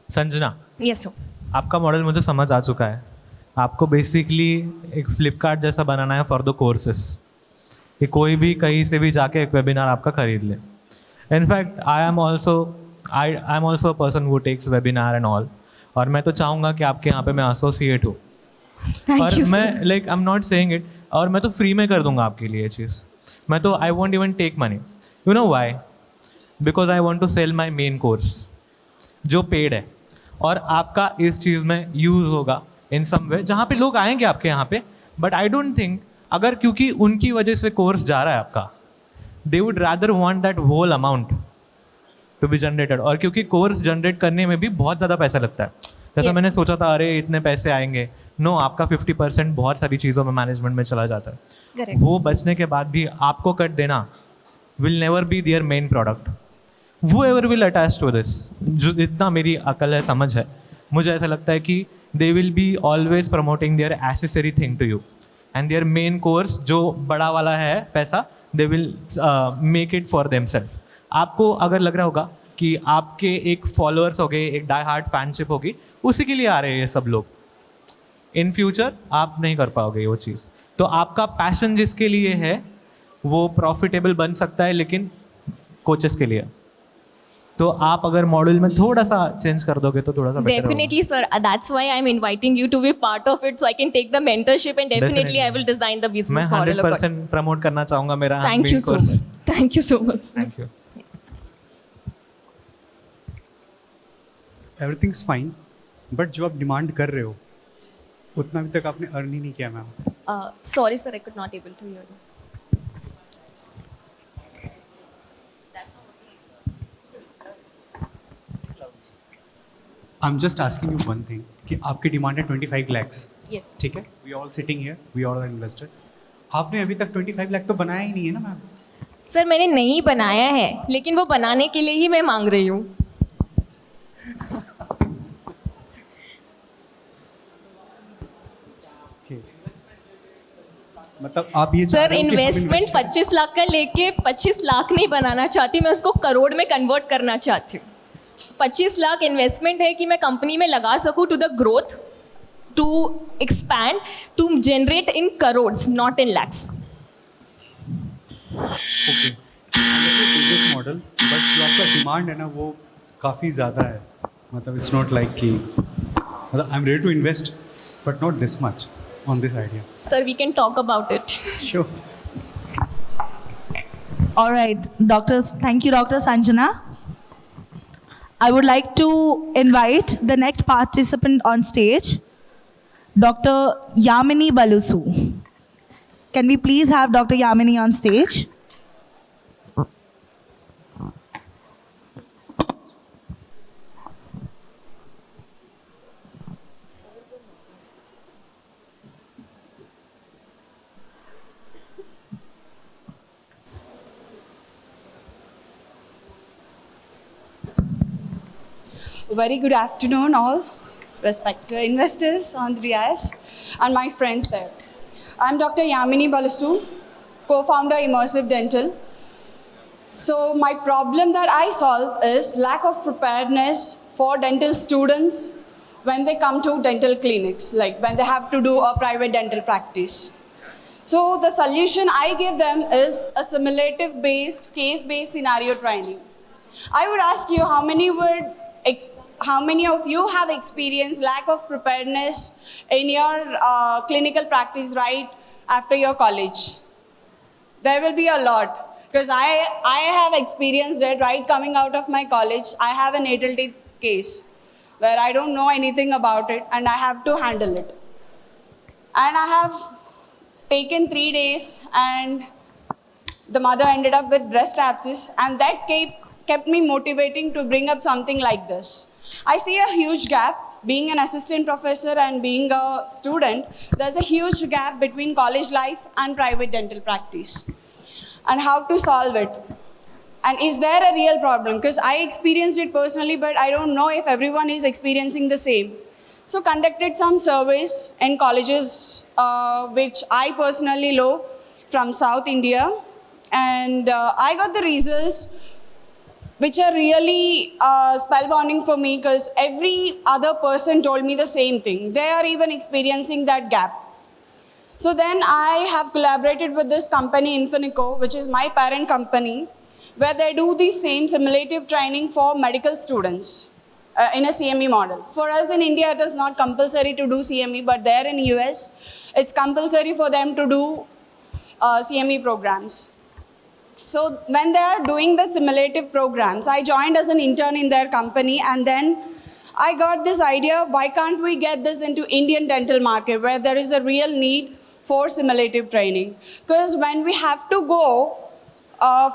Sanjana, Yes, sir. आपका model मुझे समझ आ चुका है. आपको basically एक फ्लिपकार्ट जैसा बनाना है for the courses, कि कोई भी कहीं से भी जाके एक वेबिनार आपका खरीद ले. In fact I am also a person who takes webinar and all, और मैं तो चाहूँगा कि आपके यहाँ पे मैं एसोसिएट हूँ. और मैं like I am not saying it, और मैं तो फ्री में कर दूंगा आपके लिए ये चीज़. मैं तो I won't even take money. You know why? Because I want to sell my main course जो पेड है, और आपका इस चीज़ में यूज़ होगा इन सम वे, जहाँ पे लोग आएंगे आपके यहाँ पे. बट आई डोंट थिंक, अगर क्योंकि उनकी वजह से कोर्स जा रहा है आपका, they would rather want that whole amount to be generated. और क्योंकि कोर्स जनरेट करने में भी बहुत ज़्यादा पैसा लगता है. जैसा मैंने सोचा था अरे इतने पैसे आएंगे, नो, आपका 50% बहुत सारी चीज़ों में मैनेजमेंट में चला जाता है. वो बचने के बाद भी आपको कट देना will never be there main product. वो ever will attach to this. जो इतना मेरी अकल है, समझ है, मुझे ऐसा लगता है कि they will be always promoting their accessory thing to you, and their main course जो बड़ा वाला है पैसा, they will make it for themselves. आपको अगर लग रहा होगा कि आपके एक फॉलोअर्स हो गए, एक डाई हार्ट फैनशिप होगी, उसी के लिए आ रहे हैं ये सब लोग. इन फ्यूचर आप नहीं कर पाओगे वो चीज़. तो आपका पैशन जिसके लिए है वो प्रॉफिटेबल बन सकता है, लेकिन कोचेस के लिए। तो आप अगर मॉड्यूल में थोड़ा सा चेंज कर दोगे तो थोड़ा सा better होगा। Definitely, sir. That's why I'm inviting you to be part of it, so I can take the mentorship and definitely I will design the मैं business model. 100% प्रमोट करना चाहूँगा मेरा Thank you so course। much. Thank you so much. Thank you। Everything's fine, but जो आप demand कर रहे हो उतना अभी तक आपने अर्न ही नहीं किया ma'am. Sorry, sir. I could not able to hear you. I am just asking you one thing कि आपकी डिमांड है 25 lakhs, Yes. ठीक है, we all sitting here, we all are investor. आपने अभी तक 25 लाख तो बनाया ही नहीं है ना मैम। सर मैंने नहीं बनाया है, लेकिन वो बनाने के लिए ही मैं मांग रही हूँ। मतलब आप ये सर इन्वेस्टमेंट 25 लाख का लेके 25 लाख नहीं बनाना चाहती, मैं उसको करोड़ में कन्वर्ट करना चाहती हूँ। 25 लाख इन्वेस्टमेंट है कि मैं कंपनी में लगा सकूँ to the growth, to expand, to generate in crores, not in lakhs. Okay, business model, but जो आपका डिमांड है ना वो काफ़ी ज़्यादा है। मतलब इट्स नॉट लाइक कि मतलब I am ready to invest but not this much on this idea. Sir, we can talk about it. Sure. All right, doctors. Thank you, Dr. Sanjana. I would like to invite the next participant on stage, Dr. Yamini Balusu. Can we please have Dr. Yamini on stage? Very good afternoon, all respected investors on the dais and my friends there. I'm Dr. Yamini Balasu, co-founder Immersive Dental. So my problem that I solve is lack of preparedness for dental students when they come to dental clinics, like when they have to do a private dental practice. So the solution I give them is a simulative-based, case-based scenario training. I would ask you how many of you have experienced lack of preparedness in your clinical practice right after your college? There will be a lot, because I have experienced it right coming out of my college. I have an natal teeth case where I don't know anything about it and I have to handle it. And I have taken 3 days and the mother ended up with breast abscess, and that kept me motivating to bring up something like this. I see a huge gap. Being an assistant professor and being a student, there's a huge gap between college life and private dental practice. And how to solve it? And is there a real problem? Because I experienced it personally, but I don't know if everyone is experiencing the same. So conducted some surveys in colleges, which I personally know from South India. And I got the results which are really spellbinding for me, because every other person told me the same thing. They are even experiencing that gap. So then I have collaborated with this company, Infinico, which is my parent company, where they do the same simulative training for medical students in a CME model. For us in India, it is not compulsory to do CME, but there in US, it's compulsory for them to do CME programs. So when they are doing the simulative programs, I joined as an intern in their company, and then I got this idea, why can't we get this into Indian dental market where there is a real need for simulative training? Because when we have to go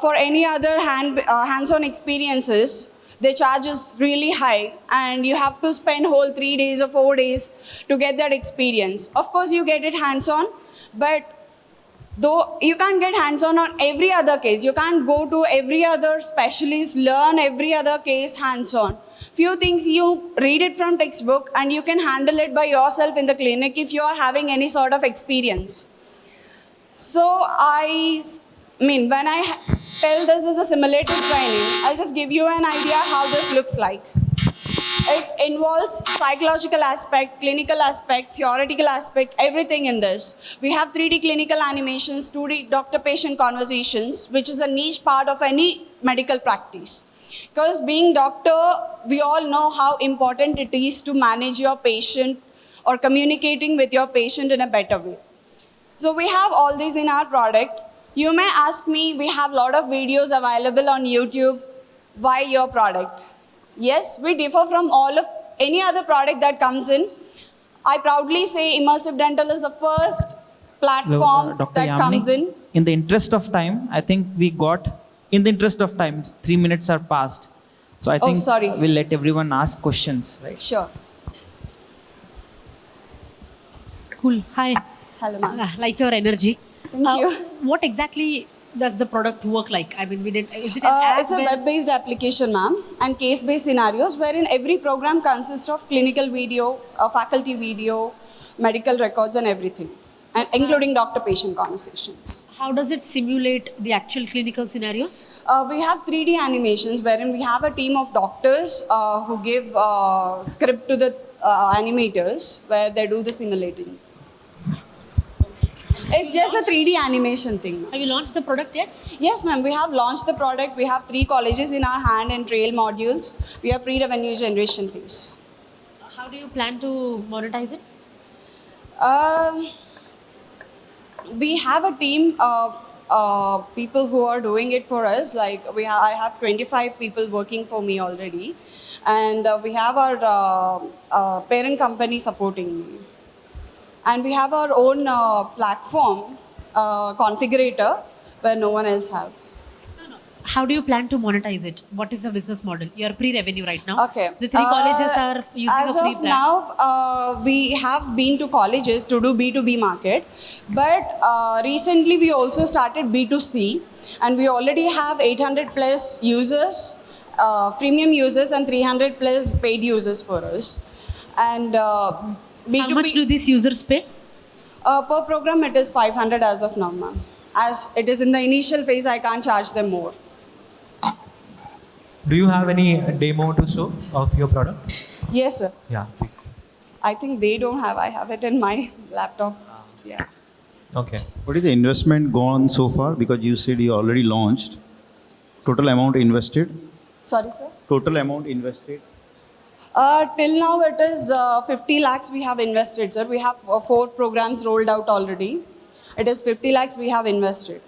for any other hands-on experiences, the charge is really high, and you have to spend whole 3 days or 4 days to get that experience. Of course, you get it hands-on, but though you can't get hands-on on every other case. You can't go to every other specialist, learn every other case hands-on. Few things you read it from textbook and you can handle it by yourself in the clinic if you are having any sort of experience. So when I tell this is a simulative training, I'll just give you an idea how this looks like. It involves psychological aspect, clinical aspect, theoretical aspect, everything in this. We have 3D clinical animations, 2D doctor-patient conversations, which is a niche part of any medical practice. Because being doctor, we all know how important it is to manage your patient or communicating with your patient in a better way. So we have all these in our product. You may ask me, we have a lot of videos available on YouTube. Why your product? Yes, we differ from all of any other product that comes in. I proudly say Immersive Dental is the first platform Dr. that comes in. In the interest of time, I think we got, in the interest of time, 3 minutes are passed. So I think sorry. we'll let everyone ask questions, right? Sure. Cool. Hi. Hello, ma'am. Like your energy. Thank you. What exactly does the product work like? I mean, is it an app? It's a web-based application, ma'am, and case-based scenarios wherein every program consists of clinical video, faculty video, medical records and everything, and including doctor-patient conversations. How does it simulate the actual clinical scenarios? We have 3D animations wherein we have a team of doctors who give script to the animators where they do the simulating. It's just a 3D animation thing. Have you launched the product yet? Yes, ma'am. We have launched the product. We have 3 colleges in our hand and trail modules. We are pre-revenue generation phase. How do you plan to monetize it? We have a team of people who are doing it for us. Like I have 25 people working for me already, and we have our parent company supporting me. And we have our own platform configurator where no one else have. How do you plan to monetize it? What is the business model? You are pre-revenue right now. Okay. The 3 colleges are using as a free of plan. now, we have been to colleges to do B2B market, but recently we also started B2C, and we already have 800 plus users, freemium users, and 300 plus paid users for us. And B2B, How much do these users pay? Per program, it is 500 as of now, ma'am. As it is in the initial phase, I can't charge them more. Do you have any demo to show of your product? Yes, sir. Yeah. I think they don't have. I have it in my laptop. Yeah. Okay. What is the investment gone so far? Because you said you already launched. Total amount invested? Sorry, sir. Total amount invested? Till now, it is 50 lakhs we have invested, sir. We have 4 programs rolled out already. It is 50 lakhs we have invested.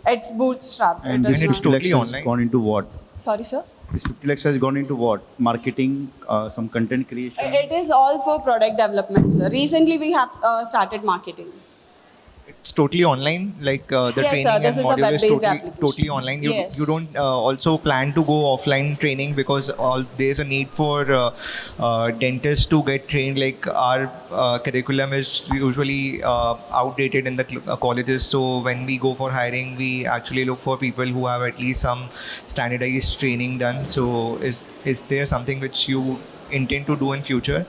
It's bootstrapped. And it is this 50 not. lakhs has gone into what? Sorry, sir. This 50 lakhs has gone into what? Marketing, some content creation? It is all for product development, sir. Recently, we have started marketing. It's totally online, like the Yes, training sir, this and is a module is web-based totally, application. totally online. Yes. You don't also plan to go offline training because there's a need for dentists to get trained. Like our curriculum is usually outdated in the colleges. So when we go for hiring, we actually look for people who have at least some standardized training done. So is there something which you intend to do in future?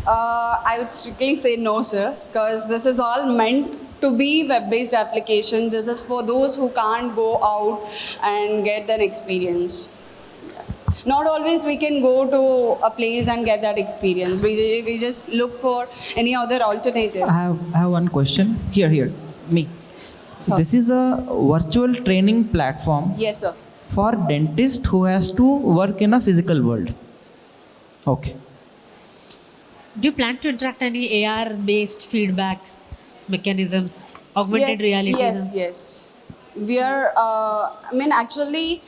I would strictly say no, sir, because this is all meant to be web-based application. This is for those who can't go out and get that experience. Not always we can go to a place and get that experience. We just look for any other alternatives. I have one question. Here, me. So this is a virtual training platform. Yes, sir. For dentist who has to work in a physical world. Okay. Do you plan to interact any AR-based feedback mechanisms, augmented reality? Yes. We are, actually,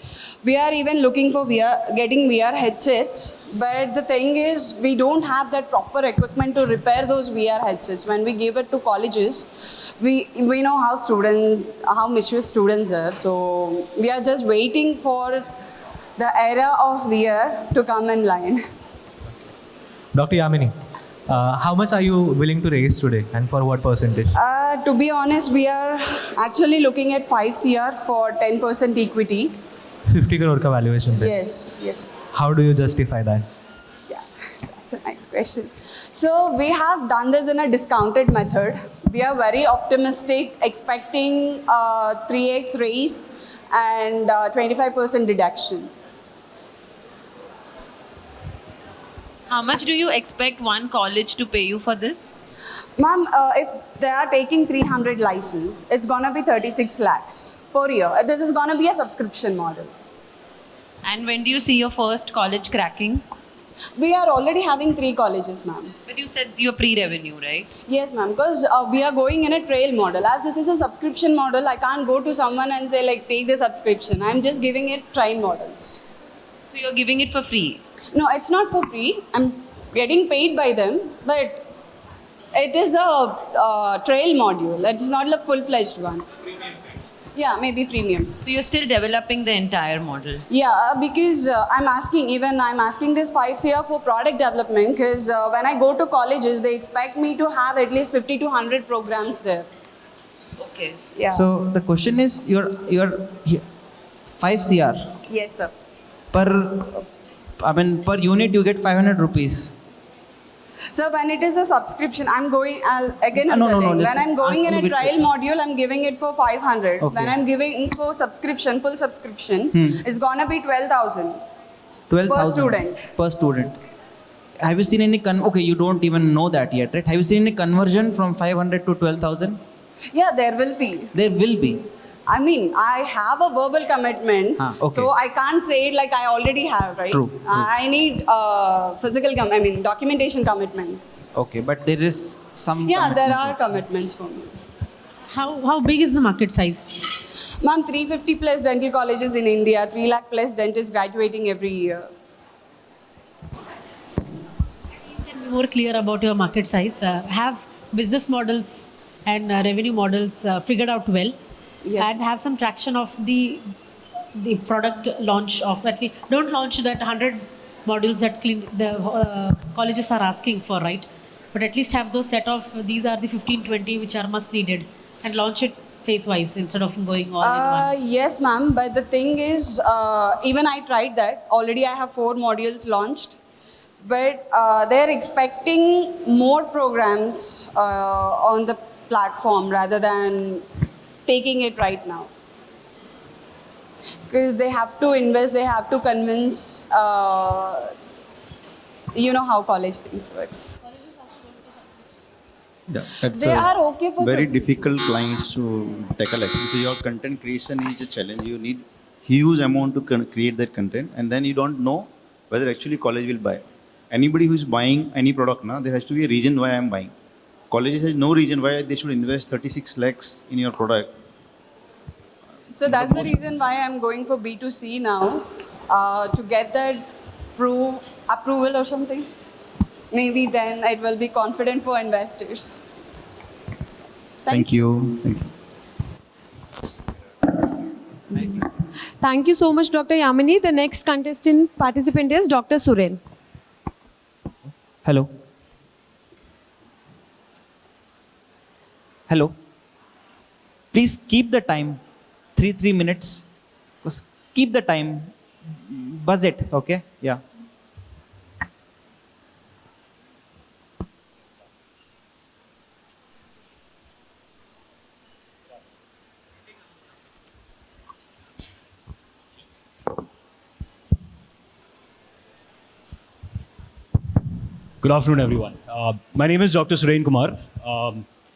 we are even looking for getting VR headsets. But the thing is, we don't have that proper equipment to repair those VR headsets. When we give it to colleges, we know how mischievous students are. So we are just waiting for the era of VR to come in line. Dr. Yamini, how much are you willing to raise today and for what percentage? To be honest, we are actually looking at 5 CR for 10% equity. 50 crore ka valuation. Then. Yes. How do you justify that? Yeah, that's a nice question. So we have done this in a discounted method. We are very optimistic, expecting 3x raise and 25% deduction. How much do you expect one college to pay you for this? Ma'am, if they are taking 300 license, it's gonna be 36 lakhs per year. This is gonna be a subscription model. And when do you see your first college cracking? We are already having 3 colleges, ma'am. But you said you're pre-revenue, right? Yes, ma'am, because we are going in a trail model. As this is a subscription model, I can't go to someone and say like, take the subscription. I'm just giving it trial models. So you're giving it for free? No, it's not for free. I'm getting paid by them, but it is a trail module. It's not a full-fledged one. Yeah, maybe freemium. So you're still developing the entire model? Yeah, because I'm asking this 5 year for product development because when I go to colleges, they expect me to have at least 50 to 100 programs there. Okay. Yeah. So the question is, your 5 CR Yes, sir. per unit you get 500 rupees. So when it is a subscription, I'm going again. No, when listen, I'm going in a leave it trial to- module, I'm giving it for 500. Okay. When I'm giving for subscription, full subscription, it's gonna be 12,000 12,000 per student. Per student. Have you seen any okay, you don't even know that yet, right? Have you seen any conversion from 500 to 12,000? Yeah, there will be. There will be. I mean, I have a verbal commitment, Okay. so I can't say it like I already have, right? True. I need physical, documentation commitment. Okay, but there is some. Yeah, there commitment are also. commitments for me. How big is the market size? Ma'am, 350 plus dental colleges in India, 3 lakh plus dentists graduating every year. Can be more clear about your market size. Have business models and revenue models figured out well, Yes. and have some traction of the product launch of at least. Don't launch that 100 modules that the colleges are asking for, right? But at least have those set of these are the 15, 20 which are must needed, and launch it phase wise instead of going all in one. Yes, ma'am. But the thing is, even I tried that. Already I have 4 modules launched. But they're expecting more programs on the platform rather than taking it right now. Because they have to invest, they have to convince, you know how college things works. Yeah, that's They a are okay for very subscription. difficult clients to tackle. Actually, so your content creation is a challenge. You need huge amount to create that content, and then you don't know whether actually college will buy. Anybody who is buying any product now, there has to be a reason why I am buying. Colleges has no reason why they should invest 36 lakhs in your product. So that's the reason why I'm going for B2C now, to get that approval or something. Maybe then it will be confident for investors. Thank you. Thank you. Thank you so much, Dr. Yamini. The next participant is Dr. Suren. Hello. Hello. Please keep the time. 3 minutes. Just keep the time. Buzz it. Okay. Yeah. Good afternoon, everyone. My name is Dr. Suren Kumar.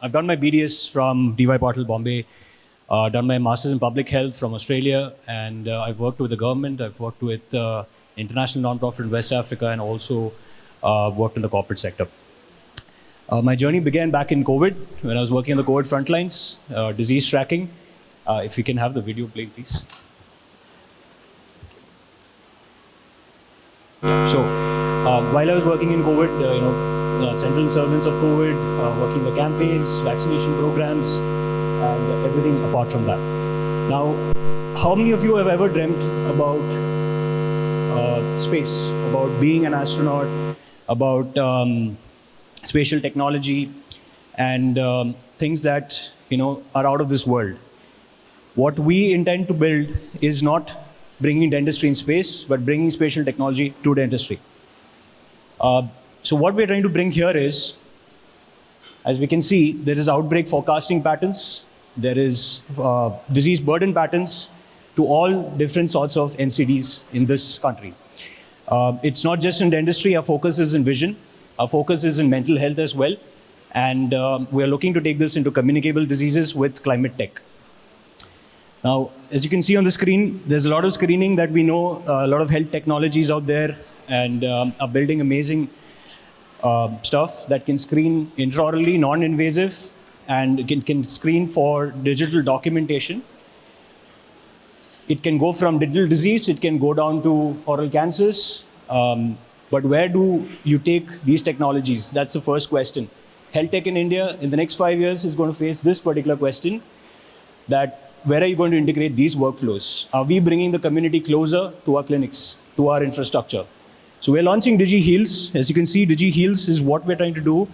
I've done my BDS from DY Patil, Bombay, done my Masters in Public Health from Australia, and I've worked with the government, I've worked with international non-profit in West Africa, and also worked in the corporate sector. My journey began back in COVID, when I was working on the COVID frontlines, disease tracking. If we can have the video playing, please. So, while I was working in COVID, central surveillance of COVID, working the campaigns, vaccination programs, and everything apart from that. Now, how many of you have ever dreamt about space, about being an astronaut, about spatial technology, and things that are out of this world? What we intend to build is not bringing dentistry in space, but bringing spatial technology to dentistry. So what we're trying to bring here is, as we can see, there is outbreak forecasting patterns, there is disease burden patterns to all different sorts of NCDs in this country. It's not just in dentistry, our focus is in vision, our focus is in mental health as well. And we are looking to take this into communicable diseases with climate tech. Now, as you can see on the screen, there's a lot of screening that we know, a lot of health technologies out there, and are building amazing stuff that can screen intraorally, non-invasive, and can screen for digital documentation. It can go from digital disease, it can go down to oral cancers. But where do you take these technologies? That's the first question. Health tech in India in the next 5 years is going to face this particular question, that where are you going to integrate these workflows? Are we bringing the community closer to our clinics, to our infrastructure? So we're launching DigiHeals. As you can see, DigiHeals is what we're trying to do.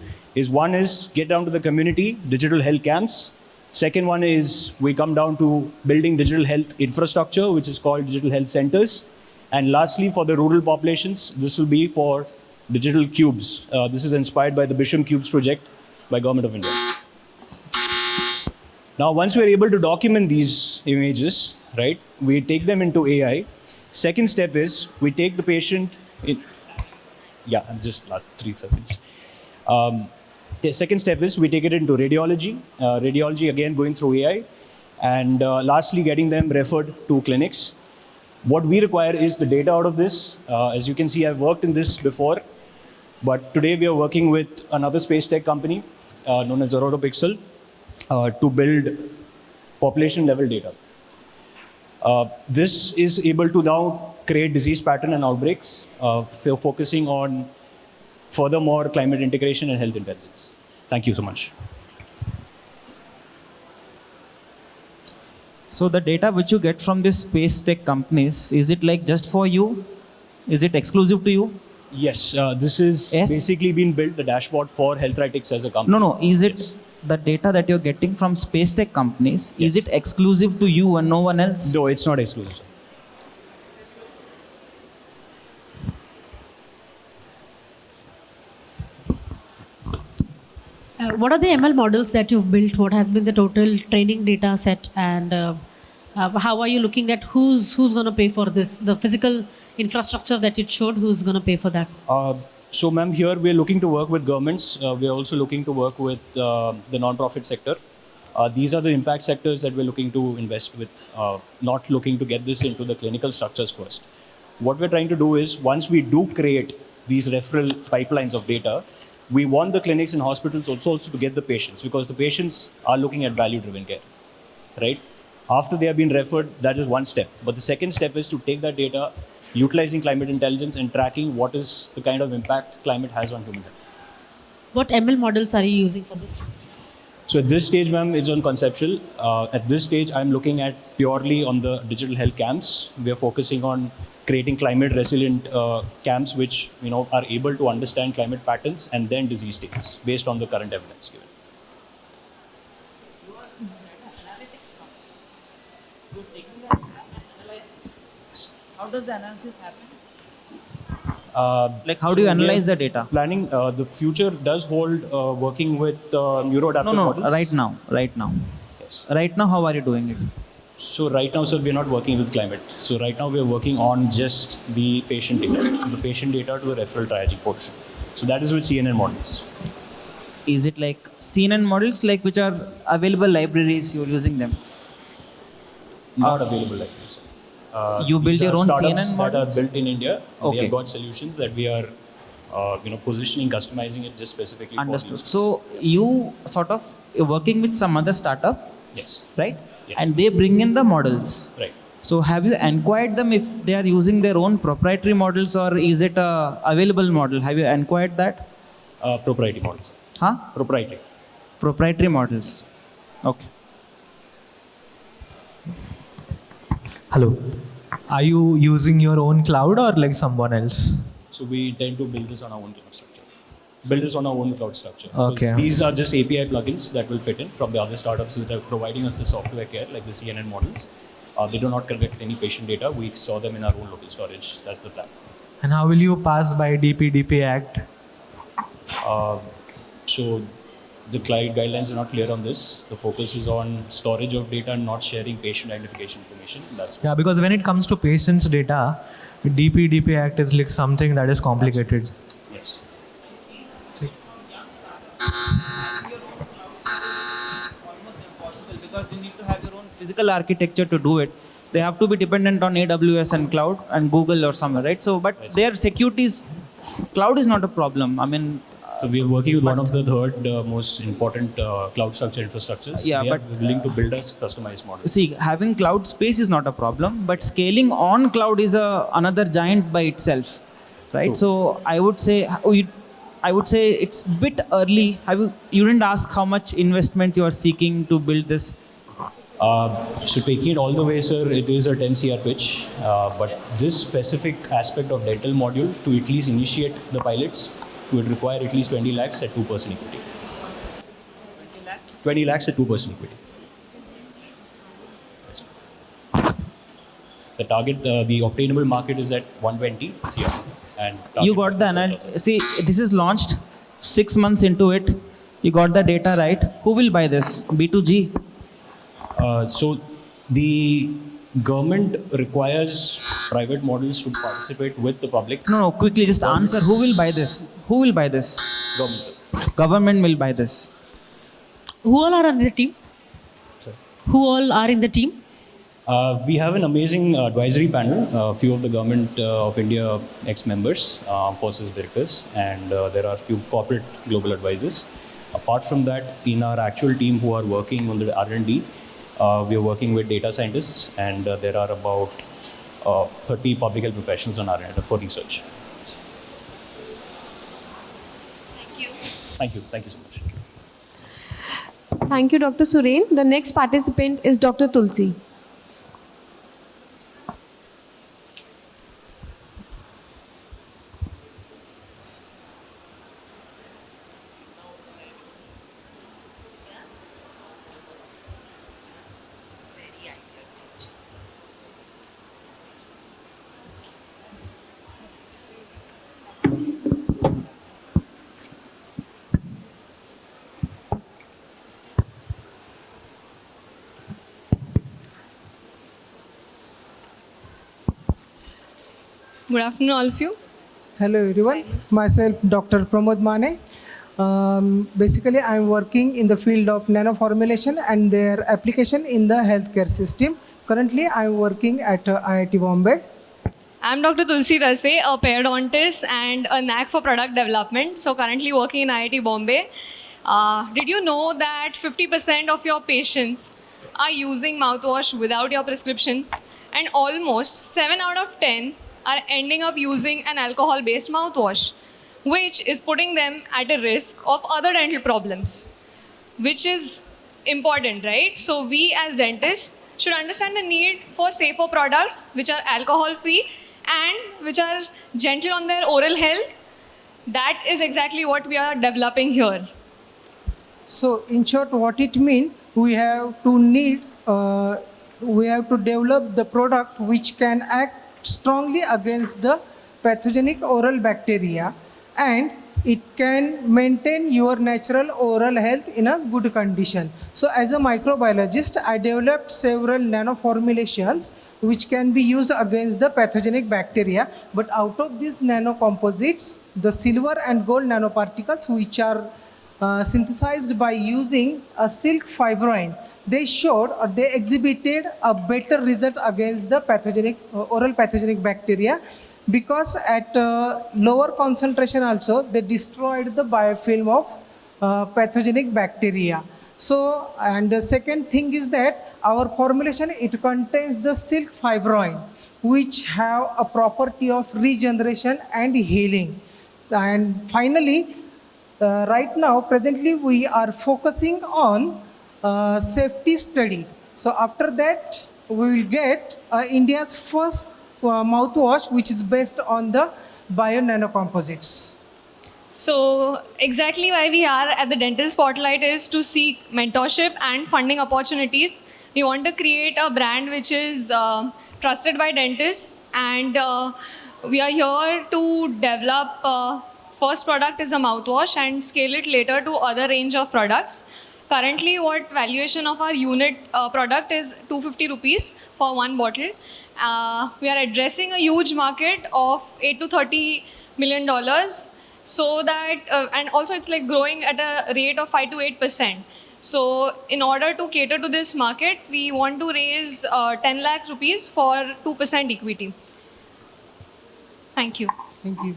One is get down to the community, digital health camps. Second one is we come down to building digital health infrastructure, which is called digital health centers. And lastly, for the rural populations, this will be for digital cubes. This is inspired by the Bisham Cubes project by Government of India. Now, once we're able to document these images, right, we take them into AI. Second step is we take the patient in, yeah, just last 3 seconds. The second step is we take it into radiology. Radiology, again, going through AI. And lastly, getting them referred to clinics. What we require is the data out of this. As you can see, I've worked in this before. But today we are working with another space tech company known as Aurora Pixel to build population level data. This is able to now create disease pattern and outbreaks, focusing on furthermore climate integration and health intelligence. Thank you so much. So the data which you get from these space tech companies, is it like just for you? Is it exclusive to you? Yes, this is basically been built, the dashboard for Healthrytics as a company. No, is it the data that you're getting from space tech companies, is it exclusive to you and no one else? No, it's not exclusive. What are the ML models that you've built? What has been the total training data set? And how are you looking at who's going to pay for this? The physical infrastructure that it showed, who's going to pay for that? So, ma'am, here we're looking to work with governments. We're also looking to work with the non-profit sector. These are the impact sectors that we're looking to invest with, not looking to get this into the clinical structures first. What we're trying to do is, once we do create these referral pipelines of data, we want the clinics and hospitals also to get the patients, because the patients are looking at value-driven care, right? After they have been referred, that is one step. But the second step is to take that data, utilizing climate intelligence and tracking what is the kind of impact climate has on human health. What ML models are you using for this? So at this stage, ma'am, it's on conceptual. At this stage, I'm looking at purely on the digital health camps. We are focusing on creating climate resilient camps which are able to understand climate patterns and then disease states based on the current evidence given. How does the analysis happen? Like how do you analyze the data? Planning, the future does hold working with neuroadaptive models. Right now. Yes. Right now, how are you doing it? So right now, sir, we're not working with climate. So right now, we're working on just the patient data to the referral triaging portion. So that is with CNN models. Is it like CNN models, like which are available libraries, you're using them? Not available libraries. You build These your are own startups CNN models? that are built in India. Okay. We have got solutions that we are positioning, customizing it just specifically Understood. for users. So you sort of you're working with some other startup, Yes. right? Yeah. And they bring in the models. Right. So have you inquired them if they are using their own proprietary models, or is it a available model? Have you inquired that? Proprietary models. Huh? Proprietary. Proprietary models. Okay. Hello. Are you using your own cloud or like someone else? So we intend to build this on our own cloud structure. Build this on our own cloud structure. Okay. These are just API plugins that will fit in from the other startups that are providing us the software care, like the CNN models. They do not collect any patient data. We store them in our own local storage. That's the plan. And how will you pass by DPDP Act? So the client guidelines are not clear on this. The focus is on storage of data and not sharing patient identification information. That's Yeah, because when it comes to patients' data, DPDP Act is like something that is complicated. Yes. Because you need to have your own physical architecture to do it. They have to be dependent on AWS and cloud and Google or somewhere, right? So, but their cloud is not a problem. I mean, so we are working with one of the third most important cloud structure infrastructures. Yeah, they are but willing to build us customized models. see, having cloud space is not a problem, but scaling on cloud is another giant by itself, right? True. So I would say it's a bit early. You didn't ask how much investment you are seeking to build this. So taking it all the way, sir, it is a 10 CR pitch. But this specific aspect of dental module, to at least initiate the pilots, would require at least 20 lakhs at 2% equity. 20 lakhs at 2% equity. Yes. The target, the obtainable market is at 120 CR. And You got the see, this is launched 6 months into it. You got the data right. Who will buy this? B2G? So the government requires private models to participate with the public. No, quickly just answer. Who will buy this? Who will buy this? Government. Government will buy this. Who all are on the team? Sorry. Who all are in the team? We have an amazing advisory panel, a few of the Government of India ex-members, armed forces directors, and there are a few corporate global advisors. Apart from that, in our actual team who are working on the R&D, we are working with data scientists, and there are about 30 public health professionals on R&D for research. Thank you. Thank you. Thank you so much. Thank you, Dr. Suren. The next participant is Dr. Tulsi. Good afternoon, all of you. Hello everyone, myself Dr. Pramod Mane. Basically, I'm working in the field of nanoformulation and their application in the healthcare system. Currently, I'm working at IIT Bombay. I'm Dr. Tulsi Dase, a periodontist and a knack for product development. So currently working in IIT Bombay. Did you know that 50% of your patients are using mouthwash without your prescription? And almost 7 out of 10 are ending up using an alcohol-based mouthwash, which is putting them at a risk of other dental problems, which is important, right? So we as dentists should understand the need for safer products which are alcohol-free and which are gentle on their oral health. That is exactly what we are developing here. So in short, what it means, we have to develop the product which can act strongly against the pathogenic oral bacteria, and it can maintain your natural oral health in a good condition. So as a microbiologist, I developed several nanoformulations which can be used against the pathogenic bacteria. But out of these nanocomposites, the silver and gold nanoparticles, which are synthesized by using a silk fibroin, they showed or they exhibited a better result against the pathogenic oral pathogenic bacteria, because at lower concentration also they destroyed the biofilm of pathogenic bacteria. So, and the second thing is that our formulation, it contains the silk fibroin, which have a property of regeneration and healing. And finally, right now, presently we are focusing on safety study. So after that, we will get India's first mouthwash, which is based on the bio nanocomposites. So exactly why we are at the Dental Spotlight is to seek mentorship and funding opportunities. We want to create a brand which is trusted by dentists, and we are here to develop first product is a mouthwash and scale it later to other range of products. Currently, what valuation of our unit product is 250 rupees for one bottle, We are addressing a huge market of $8 to $30 million. So that, and also it's like growing at a rate of 5 to 8%. So in order to cater to this market, we want to raise 10 lakh rupees for 2% equity. Thank you. Thank you.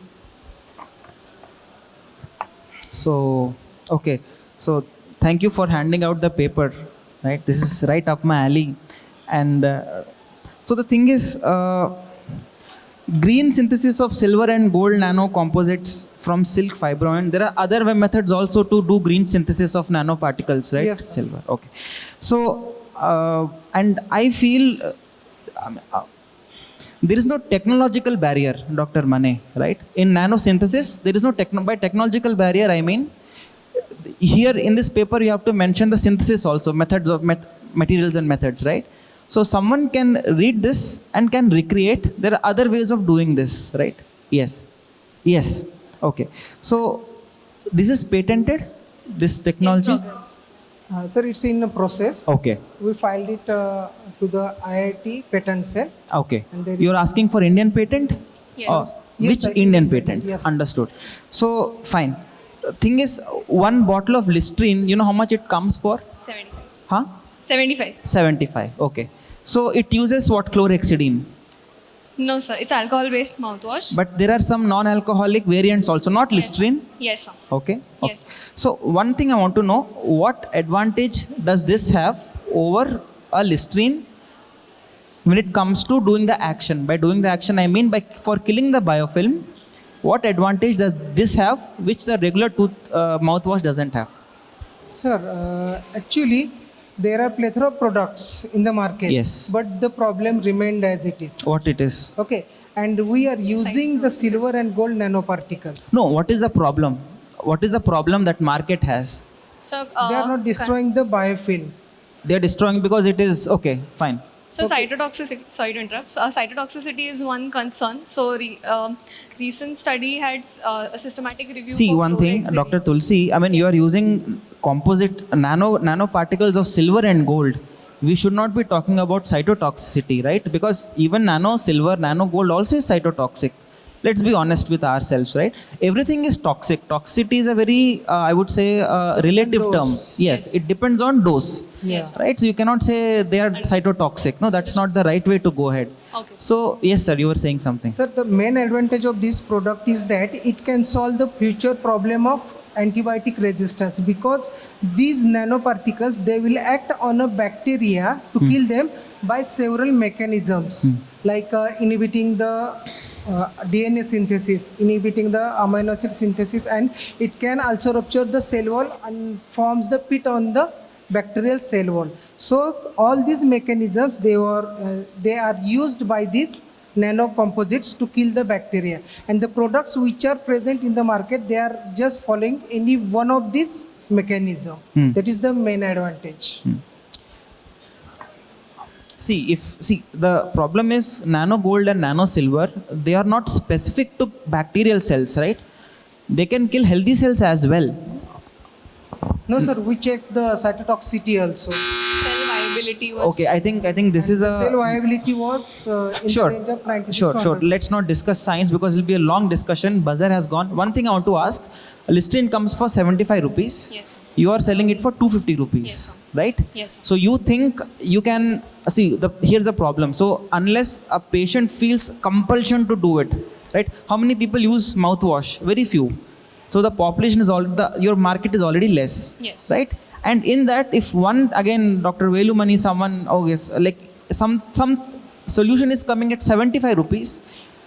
So, okay. So, thank you for handing out the paper, right? This is right up my alley. And so the thing is, green synthesis of silver and gold nano composites from silk fibroin. There are other methods also to do green synthesis of nanoparticles, right? Yes. Silver. Okay. So, and I feel there is no technological barrier, Dr. Mane, right? In nanosynthesis, there is no by technological barrier, I mean, here in this paper, you have to mention the synthesis also, methods of materials and methods, right? So someone can read this and can recreate. There are other ways of doing this, right? Yes. Yes. Okay. So this is patented, this technology? Sir, it's in process. Okay. We filed it to the IIT patent cell. Okay. And there is- You're asking for Indian patent? Yes. Or Yes, which sir. Indian patent? Yes. Understood. So, fine. Thing is, one bottle of Listerine, you know how much it comes for? 75. Huh? 75. 75. Okay. So, it uses what? Chlorhexidine. No, sir. It's alcohol-based mouthwash. But there are some non-alcoholic variants also, not Listerine. Yes, sir. Okay. Yes. So, one thing I want to know, what advantage does this have over a Listerine when it comes to doing the action? By doing the action, I mean for killing the biofilm, what advantage does this have which the regular mouthwash doesn't have? Sir, actually, there are plethora of products in the market. Yes. But the problem remained as it is. What it is? Okay. And we are using the silver and gold nanoparticles. No, what is the problem? What is the problem that market has? So, They are not destroying the biofilm. They are destroying because it is, okay, fine. So cytotoxicity, sorry to interrupt. So, cytotoxicity is one concern. So recent study had a systematic review. See, for one thing, chlorhexidine. Dr. Tulsi, I mean, you are using composite nanoparticles of silver and gold. We should not be talking about cytotoxicity, right? Because even nano silver, nano gold also is cytotoxic. Let's be honest with ourselves, right? Everything is toxic. Toxicity is a very, I would say, relative term. Yes, it depends on dose. Yes. Right? So you cannot say they are cytotoxic. No, that's not the right way to go ahead. Okay. So, yes, sir, you were saying something. Sir, the main advantage of this product is that it can solve the future problem of antibiotic resistance, because these nanoparticles, they will act on a bacteria to kill them by several mechanisms, like inhibiting the DNA synthesis, inhibiting the amino acid synthesis, and it can also rupture the cell wall and forms the pit on the bacterial cell wall. So all these mechanisms, they are used by these nanocomposites to kill the bacteria, and the products which are present in the market, they are just following any one of these mechanism. That is the main advantage. See, the problem is nano gold and nano silver, they are not specific to bacterial cells, right? They can kill healthy cells as well. No, sir, we checked the cytotoxicity also. Cell viability was. Okay, I think this is The a cell viability was in sure, the range of 96 sure. to 100. Let's not discuss science because it'll be a long discussion. Buzzer has gone. One thing I want to ask: Listerine comes for 75 rupees. Yes. You are selling it for 250 rupees, Yes, right? Yes. So you think you can see? Here's the problem. So unless a patient feels compulsion to do it, right? How many people use mouthwash? Very few. So the population is your market is already less, Yes. right? And in that, if one again, Dr. Velumani, someone, oh yes, like some solution is coming at 75 rupees.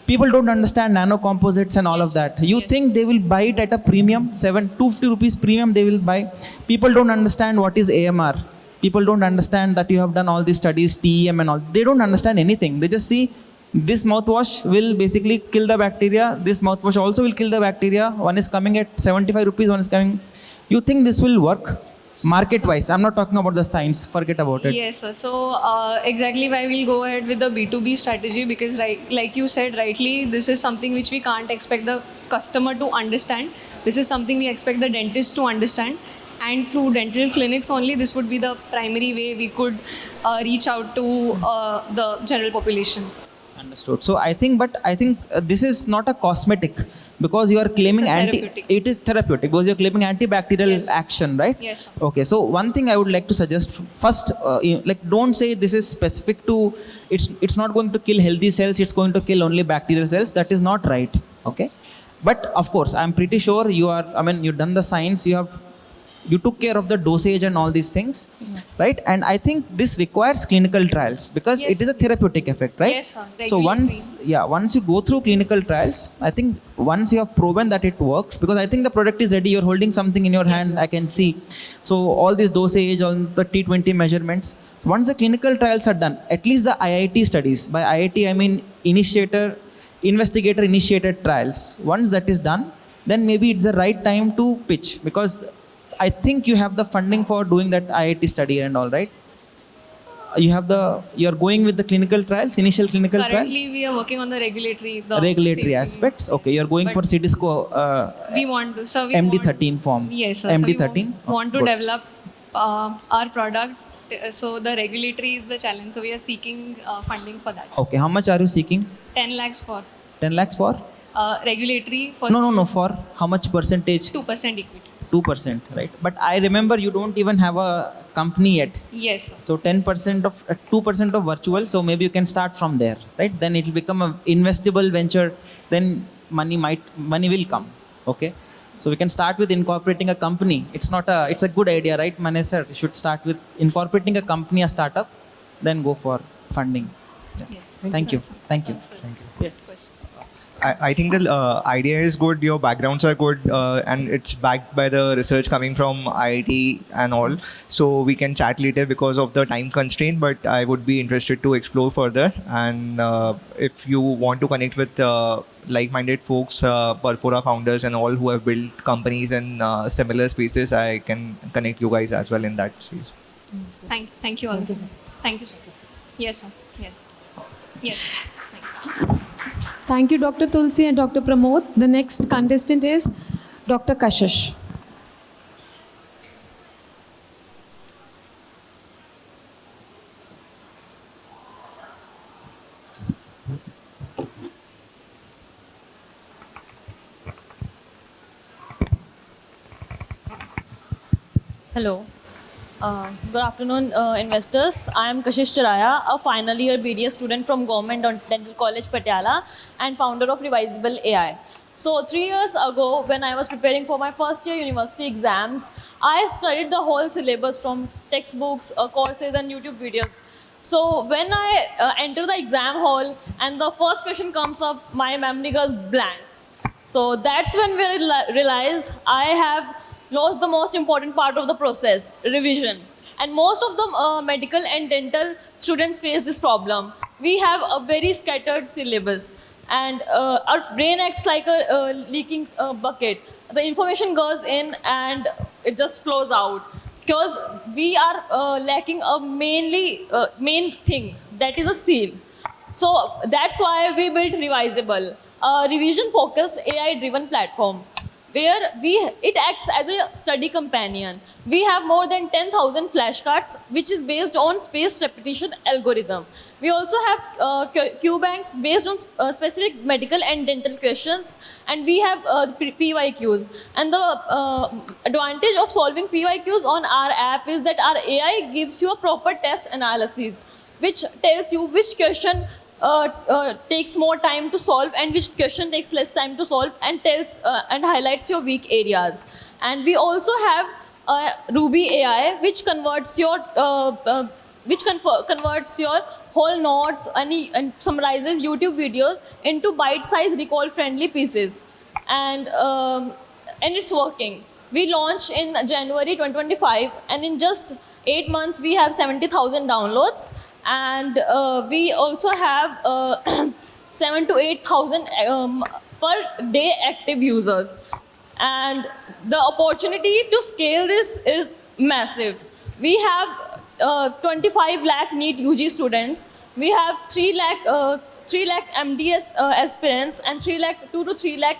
People don't understand nano composites and all of that. You think they will buy it at a premium, 250 rupees premium they will buy. People don't understand what is AMR. People don't understand that you have done all these studies, TEM and all. They don't understand anything. They just see this mouthwash will basically kill the bacteria. This mouthwash also will kill the bacteria. One is coming at 75 rupees, one is coming. You think this will work? Market-wise, I'm not talking about the science. Forget about it. Yes, sir. So exactly why we'll go ahead with the B2B strategy, because like you said rightly, this is something which we can't expect the customer to understand. This is something we expect the dentist to understand. And through dental clinics only, this would be the primary way we could reach out to the general population. Understood. So I think, this is not a cosmetic because you are claiming therapeutic. It is therapeutic because you are claiming antibacterial Yes. action, right? Yes, sir. Okay. So one thing I would like to suggest first, don't say this is specific to. It's not going to kill healthy cells. It's going to kill only bacterial cells. That is not right. Okay. But of course, I'm pretty sure you are. I mean, you've done the science. You took care of the dosage and all these things, right? And I think this requires clinical trials because Yes, it is a therapeutic effect, right? Yes, sir. So once you go through clinical trials, I think once you have proven that it works, because I think the product is ready, you're holding something in your hand, I can see. So all these dosage, on the T20 measurements, once the clinical trials are done, at least the IIT studies, by IIT I mean investigator initiated trials, once that is done, then maybe it's the right time to pitch because I think you have the funding for doing that IIT study and all, right? You're going with the clinical trials, initial clinical Currently, we are working on the regulatory regulatory safety. aspects. Okay, you're going But for CITESCO We want to. So we MD13 form. Yes, sir. MD13. So we want to Good. develop our product. So the regulatory is the challenge. So we are seeking funding for that. Okay, how much are you seeking? 10 lakhs for 10 lakhs for? regulatory. For No. For how much percentage? 2% equity. 2%, right? But I remember you don't even have a company yet. Yes, sir. So 10% of 2% of virtual. So maybe you can start from there, right? Then it will become a investable venture. Then money will come. Okay. So we can start with incorporating a company. It's a good idea, right, Manesh sir? You should start with incorporating a company, a startup, then go for funding. Yeah. Yes. Thank you. Thank you. Yes. Question. I think the idea is good, your backgrounds are good, and it's backed by the research coming from IIT and all. So we can chat later because of the time constraint, but I would be interested to explore further. And if you want to connect with like-minded folks, Perfora founders and all who have built companies in similar spaces, I can connect you guys as well in that space. Thank you all. Thank you, sir. Yes, sir. Yes. Yes. Thanks. Thank you, Dr. Tulsi and Dr. Pramod. The next contestant is Dr. Kashish. Hello. Good afternoon, investors. I am Kashish Chiraya, a final year BDS student from Government Dental College, Patiala, and founder of Revisable AI. So 3 years ago, when I was preparing for my first year university exams, I studied the whole syllabus from textbooks, courses, and YouTube videos. So when I enter the exam hall and the first question comes up, my memory goes blank. So that's when we realize I have lost the most important part of the process, revision. And most of the medical and dental students face this problem. We have a very scattered syllabus and our brain acts like a leaking bucket. The information goes in and it just flows out because we are lacking a main thing, that is a seal. So that's why we built Revisable, a revision-focused AI-driven platform where it acts as a study companion. We have more than 10,000 flashcards, which is based on spaced repetition algorithm. We also have Q-banks based on specific medical and dental questions, and we have PYQs. And the advantage of solving PYQs on our app is that our AI gives you a proper test analysis, which tells you which question takes more time to solve and which question takes less time to solve, and tells and highlights your weak areas. And we also have Ruby AI, which converts your whole notes and summarizes YouTube videos into bite-sized recall-friendly pieces. And it's working. We launched in January 2025, and in just 8 months we have 70,000 downloads. And we also have 7,000 to 8,000 per day active users. And the opportunity to scale this is massive. We have 25 lakh NEET UG students. We have 3 lakh MDS aspirants and 2 to 3 lakh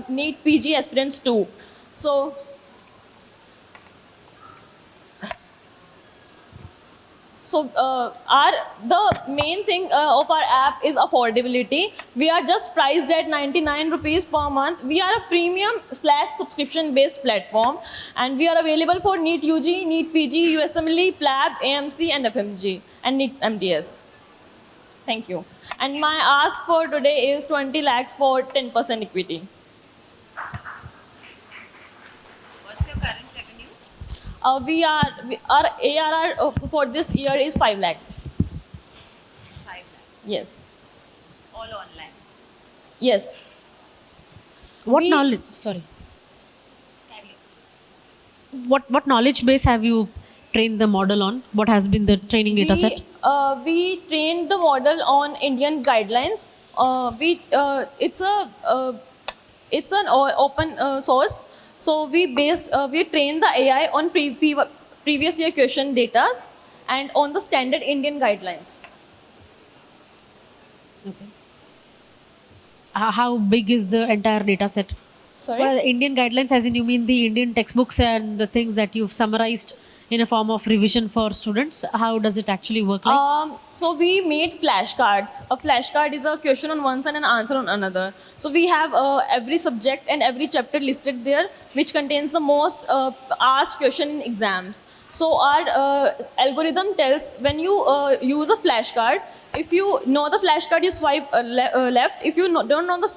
NEET PG aspirants too. So the main thing of our app is affordability. We are just priced at 99 rupees per month. We are a freemium/subscription based platform, and we are available for NEET UG, NEET PG, USMLE, PLAB, AMC, and FMG, and NEET MDS. Thank you. And my ask for today is 20 lakhs for 10% equity. Our ARR for this year is 5 lakhs. 5 lakhs. Yes. All online. Yes. What knowledge? Sorry. What knowledge base have you trained the model on? What has been the training data set? We trained the model on Indian guidelines. It's an open source. So we trained the AI on previous year question data and on the standard Indian guidelines. Okay. How big is the entire data set? Sorry? Well, Indian guidelines, as in you mean the Indian textbooks and the things that you've summarized in a form of revision for students. How does it actually work like? So we made flashcards. A flashcard is a question on one side and an answer on another. So we have every subject and every chapter listed there, which contains the most asked question in exams. So our algorithm tells when you use a flashcard, if you know the flashcard, you swipe left. If you don't know the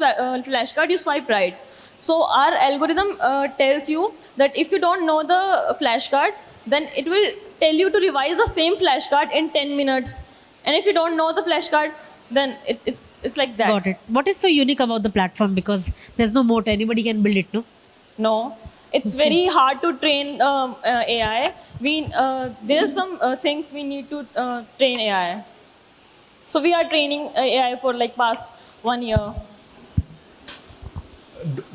flashcard, you swipe right. So our algorithm tells you that if you don't know the flashcard, then it will tell you to revise the same flashcard in 10 minutes. And if you don't know the flashcard, then it's like that. Got it. What is so unique about the platform? Because there's no moat. Anybody can build it, no? No. It's very hard to train AI. There's some things we need to train AI. So we are training AI for like past 1 year.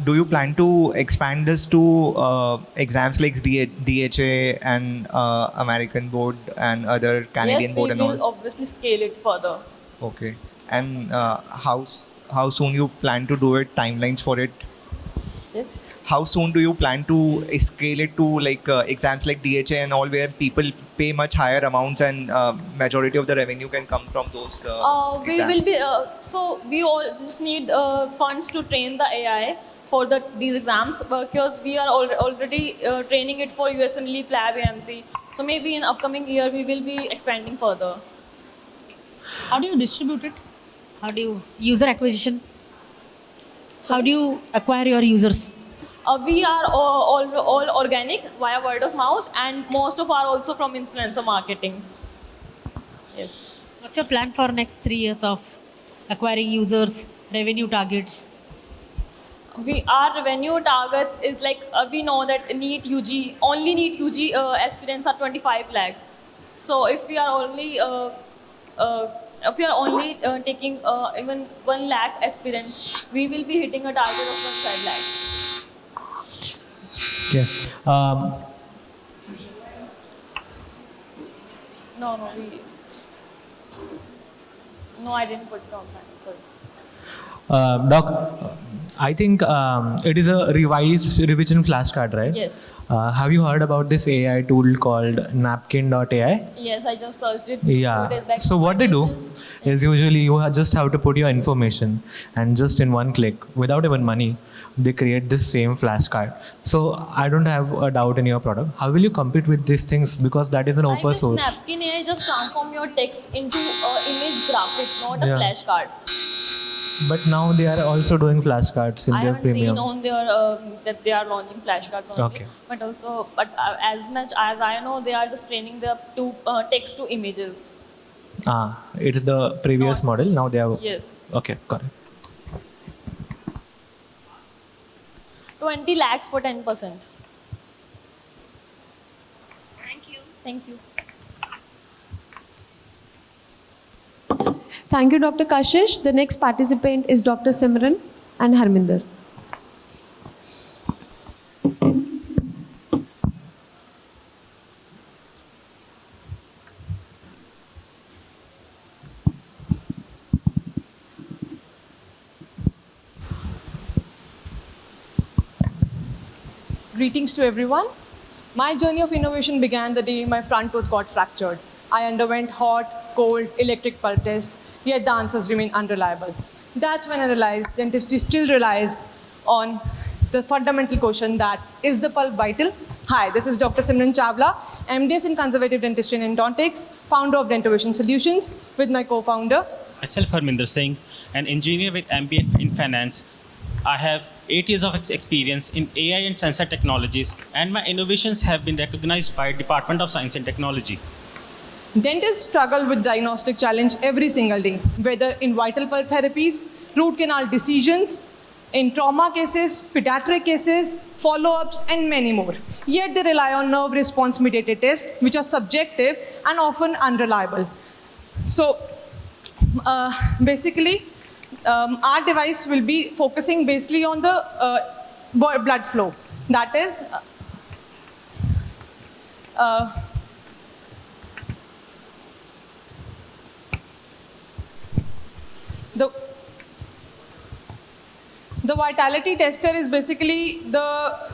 Do you plan to expand this to exams like DHA and American board and other Canadian board and all? Yes, we will obviously scale it further. Okay. And how soon you plan to do it? Timelines for it? Yes. How soon do you plan to scale it to like exams like DHA and all, where people pay much higher amounts and majority of the revenue can come from those We exams? will be so we all just need funds to train the AI for these exams, because we are already training it for USMLE, PLAB, AMC. So maybe in upcoming year we will be expanding further. How do you distribute it? How do you user acquisition? How do you acquire your users? We are all organic via word of mouth, and most of are also from influencer marketing. Yes. What's your plan for next 3 years of acquiring users, revenue targets? Our revenue targets is like we know that NEET UG aspirants are 25 lakhs. So if we are only taking even 1 lakh aspirants, we will be hitting a target of 25 lakhs. Yeah. No, I didn't put it on time. Sorry. Doc, I think it is a revision flashcard, right? Yes. Have you heard about this AI tool called napkin.ai? Yes, I just searched it. Yeah. So what they do is usually you just have to put your information, and just in one click, without even money, they create this same flashcard. So I don't have a doubt in your product. How will you compete with these things? Because that is an open source. Napkin AI just transform your text into image graphic, not a flashcard. But now they are also doing flashcards in their premium. I haven't seen on their that they are launching flashcards only. Okay. But as much as I know, they are just training the text to images. It's the previous model. Now they have. Yes. Okay, got it. 20 lakhs for 10%. Thank you. Thank you. Thank you, Dr. Kashish. The next participant is Dr. Simran and Harminder. Greetings to everyone. My journey of innovation began the day my front tooth got fractured. I underwent hot, cold, electric pulse test, yet the answers remain unreliable. That's when I realized dentistry still relies on the fundamental question that, is the pulp vital? Hi, this is Dr. Simran Chawla, MDS in Conservative Dentistry and Endodontics, founder of Dentovision Solutions, with my co-founder. Myself, Harminder Singh, an engineer with MBA in finance. I have 8 years of experience in AI and sensor technologies, and my innovations have been recognized by Department of Science and Technology. Dentists struggle with diagnostic challenge every single day, whether in vital pulp therapies, root canal decisions, in trauma cases, pediatric cases, follow-ups, and many more. Yet they rely on nerve response mediated tests, which are subjective and often unreliable. So basically, our device will be focusing basically on the blood flow. That is, the vitality tester is basically the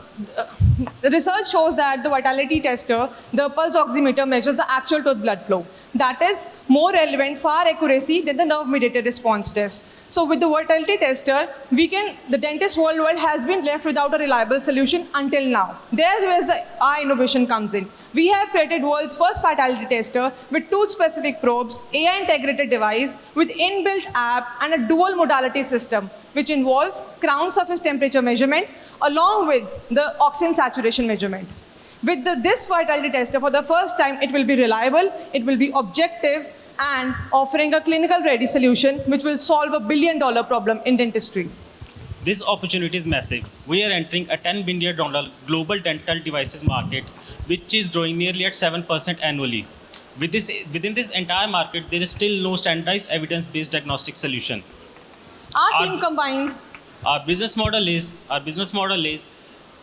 research shows that the vitality tester, the pulse oximeter, measures the actual tooth blood flow. That is more relevant, far accuracy than the nerve-mediated response test. So with the vitality tester, the dentist worldwide has been left without a reliable solution until now. There's where our innovation comes in. We have created world's first vitality tester with tooth-specific probes, AI-integrated device with inbuilt app and a dual modality system, which involves crown surface temperature measurement along with the oxygen saturation measurement. With this vitality tester, for the first time, it will be reliable, it will be objective, and offering a clinical-ready solution which will solve $1 billion problem in dentistry. This opportunity is massive. We are entering a $10 billion global dental devices market, which is growing nearly at 7% annually. Within this entire market, there is still no standardized evidence-based diagnostic solution. Our team combines. Our business model is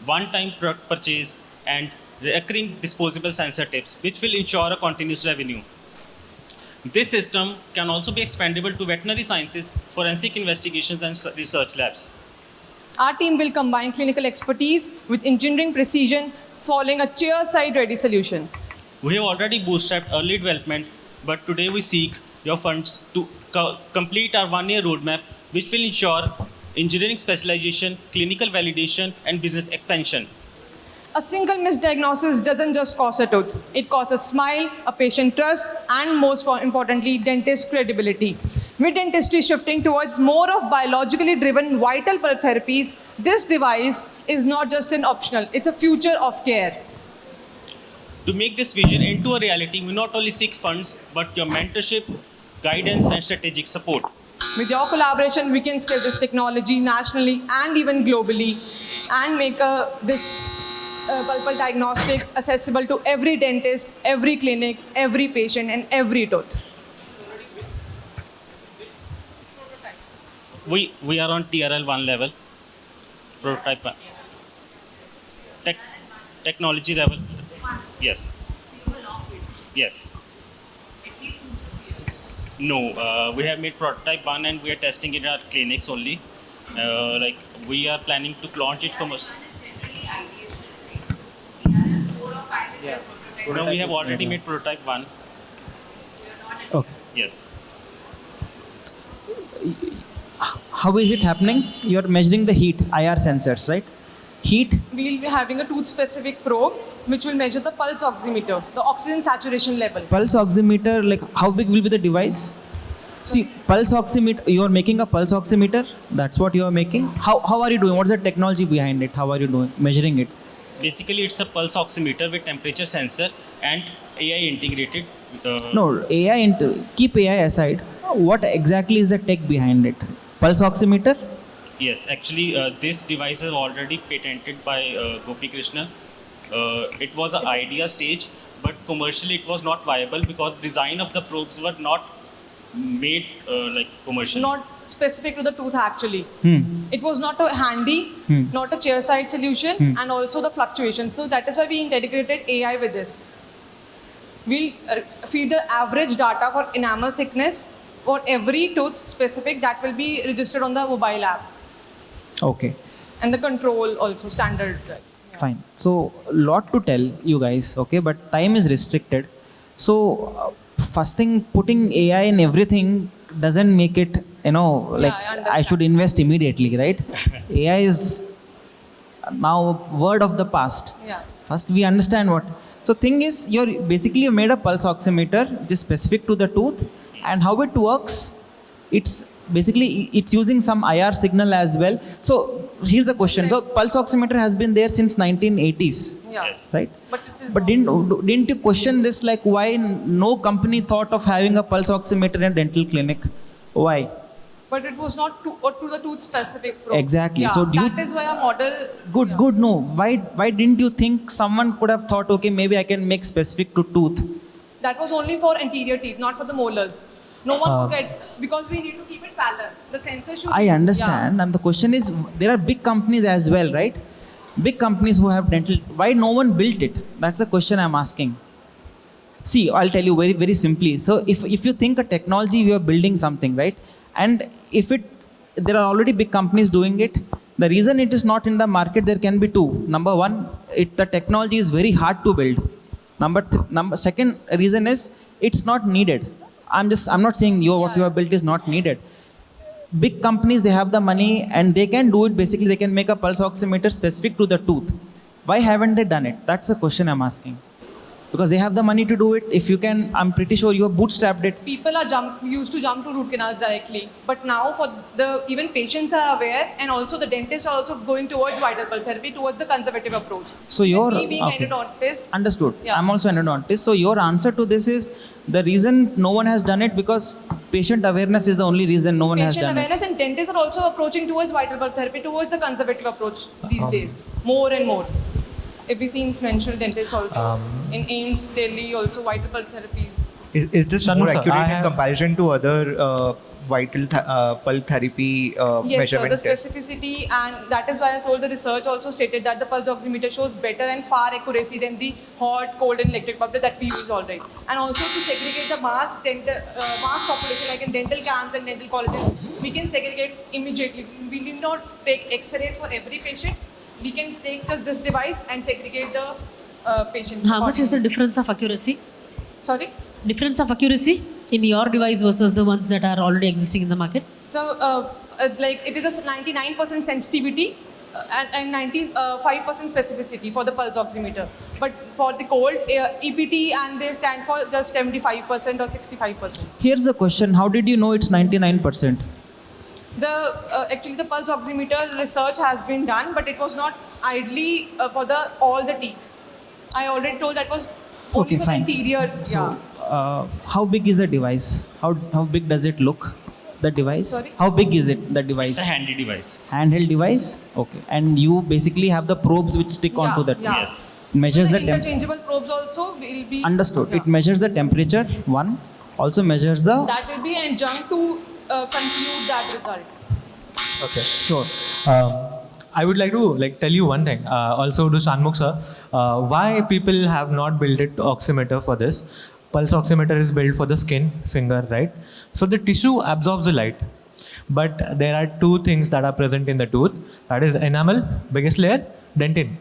one-time product purchase and recurring disposable sensor tips, which will ensure a continuous revenue. This system can also be expandable to veterinary sciences, forensic investigations, and research labs. Our team will combine clinical expertise with engineering precision, following a chair-side ready solution. We have already bootstrapped early development, but today we seek your funds to complete our one-year roadmap, which will ensure engineering specialization, clinical validation, and business expansion. A single misdiagnosis doesn't just cost a tooth. It costs a smile, a patient trust, and most importantly, dentist credibility. With dentistry shifting towards more of biologically driven vital pulp therapies, this device is not just an optional, it's a future of care. To make this vision into a reality, we not only seek funds, but your mentorship, guidance, and strategic support. With your collaboration, we can scale this technology nationally and even globally and make this pulpal diagnostics accessible to every dentist, every clinic, every patient, and every tooth. We are on TRL 1 level, prototype 1. Technology level, yes. Yes. No, we have made prototype 1 and we are testing it at clinics only. We are planning to launch it commercially. Yeah. No, we have already made prototype 1. Okay. Yes. How is it happening? You are measuring the heat, IR sensors, right? Heat. We'll be having a tooth-specific probe which will measure the pulse oximeter, the oxygen saturation level. Pulse oximeter, like how big will be the device? See, pulse oximeter, you are making a pulse oximeter? That's what you are making? How are you doing? What's the technology behind it? How are you doing, measuring it? Basically, it's a pulse oximeter with temperature sensor and AI integrated. No, keep AI aside. What exactly is the tech behind it? Pulse oximeter? Yes, actually, this device is already patented by Gopi Krishna. It was an idea stage, but commercially it was not viable because design of the probes were not made commercially. Not specific to the tooth actually. It was not a handy, not a chair-side solution, and also the fluctuation. So that is why we integrated AI with this. We'll feed the average data for enamel thickness for every tooth specific that will be registered on the mobile app. Okay. And the control also standard. Fine. So, lot to tell you guys, okay, but time is restricted. So, first thing, putting AI in everything doesn't make it, like I should invest immediately, right? AI is now word of the past. Yeah. First, we understand what. So, thing is, you made a pulse oximeter which is specific to the tooth, and how it works. It's using some IR signal as well. So, here's the question. So, pulse oximeter has been there since 1980s, Yes. right? But didn't you question this? Like, why no company thought of having a pulse oximeter in a dental clinic? Why? But it was not to the tooth specific probe. Exactly. Yeah, So that is why our model. Good. No. Why didn't you think someone could have thought, okay, maybe I can make specific to tooth? That was only for anterior teeth, not for the molars. No one could get, because we need to keep it parallel. The sensor should. I understand. And the question is, there are big companies as well, right? Big companies who have dental. Why no one built it? That's the question I'm asking. See, I'll tell you very, very simply. So if you think a technology, we are building something, right? And there are already big companies doing it. The reason it is not in the market, there can be two. Number one, the technology is very hard to build. Second reason is it's not needed. I'm not saying what you have built is not needed. Big companies, they have the money and they can do it. Basically, they can make a pulse oximeter specific to the tooth. Why haven't they done it? That's the question I'm asking. Because they have the money to do it. If you can, I'm pretty sure you have bootstrapped it. People used to jump to root canals directly, but now even patients are aware, and also the dentists are also going towards vital pulse therapy, towards the conservative approach. So me being endodontist. Understood. Yeah. I'm also an endodontist. So your answer to this is the reason no one has done it because patient awareness is the only reason no one has Patient done awareness and dentists are also approaching towards vital pulse therapy, towards the conservative approach these days, more and more. If we see influential dentists also, in AIMS, Delhi also vital pulse therapies. Is this Shanmugh more sir, accurate in comparison to other vital pulse therapy Yes, sir, measurement the tests? specificity, and that is why I told the research also stated that the pulse oximeter shows better and far accuracy than the hot, cold and electric pulse that we use already. And also to segregate the mass population, like in dental camps and dental colleges, we can segregate immediately. We need not take X-rays for every patient. We can take just this device and segregate the patient. How much is the difference of accuracy? Sorry? Difference of accuracy in your device versus the ones that are already existing in the market? So, like it is a 99% sensitivity and 95% specificity for the pulse oximeter. But for the cold, EPT and they stand for just 75% or 65%. Here's the question. How did you know it's 99%? Actually the pulse oximeter research has been done, but it was not ideally for all the teeth. I already told that was only Okay, for fine. the interior. So, how big is the device? How big does it look? The device? Sorry? How big is it, the device? It's a handy device. Handheld device? Okay. And you basically have the probes which stick onto that. Yeah. Yes. Measures the interchangeable probes also will be. Understood. It measures the temperature, one. Also measures the... That will be adjunct to conclude that result. Okay. Sure. I would like to tell you one thing. Also to Shanmugh sir, why people have not built it oximeter for this. Pulse oximeter is built for the skin, finger, right? So the tissue absorbs the light. But there are two things that are present in the tooth. That is enamel, biggest layer, dentin.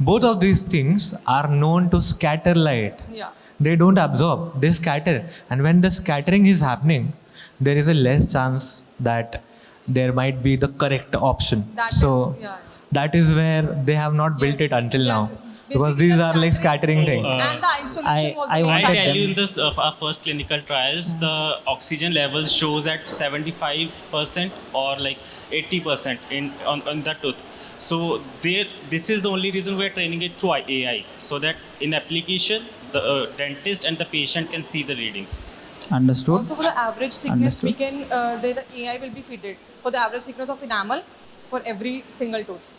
Both of these things are known to scatter light. Yeah. They don't absorb, they scatter. And when the scattering is happening, there is a less chance that there might be the correct option. That is where they have not built it until now. Because these are like scattering things. And the isolation was I I wanted tell them. you in this our first clinical trials, the oxygen levels shows at 75% or like 80% on the tooth. So this is the only reason we are training it through AI, so that in application the dentist and the patient can see the readings. Understood. Also for the average thickness, we can the AI will be fitted for the average thickness of enamel for every single tooth.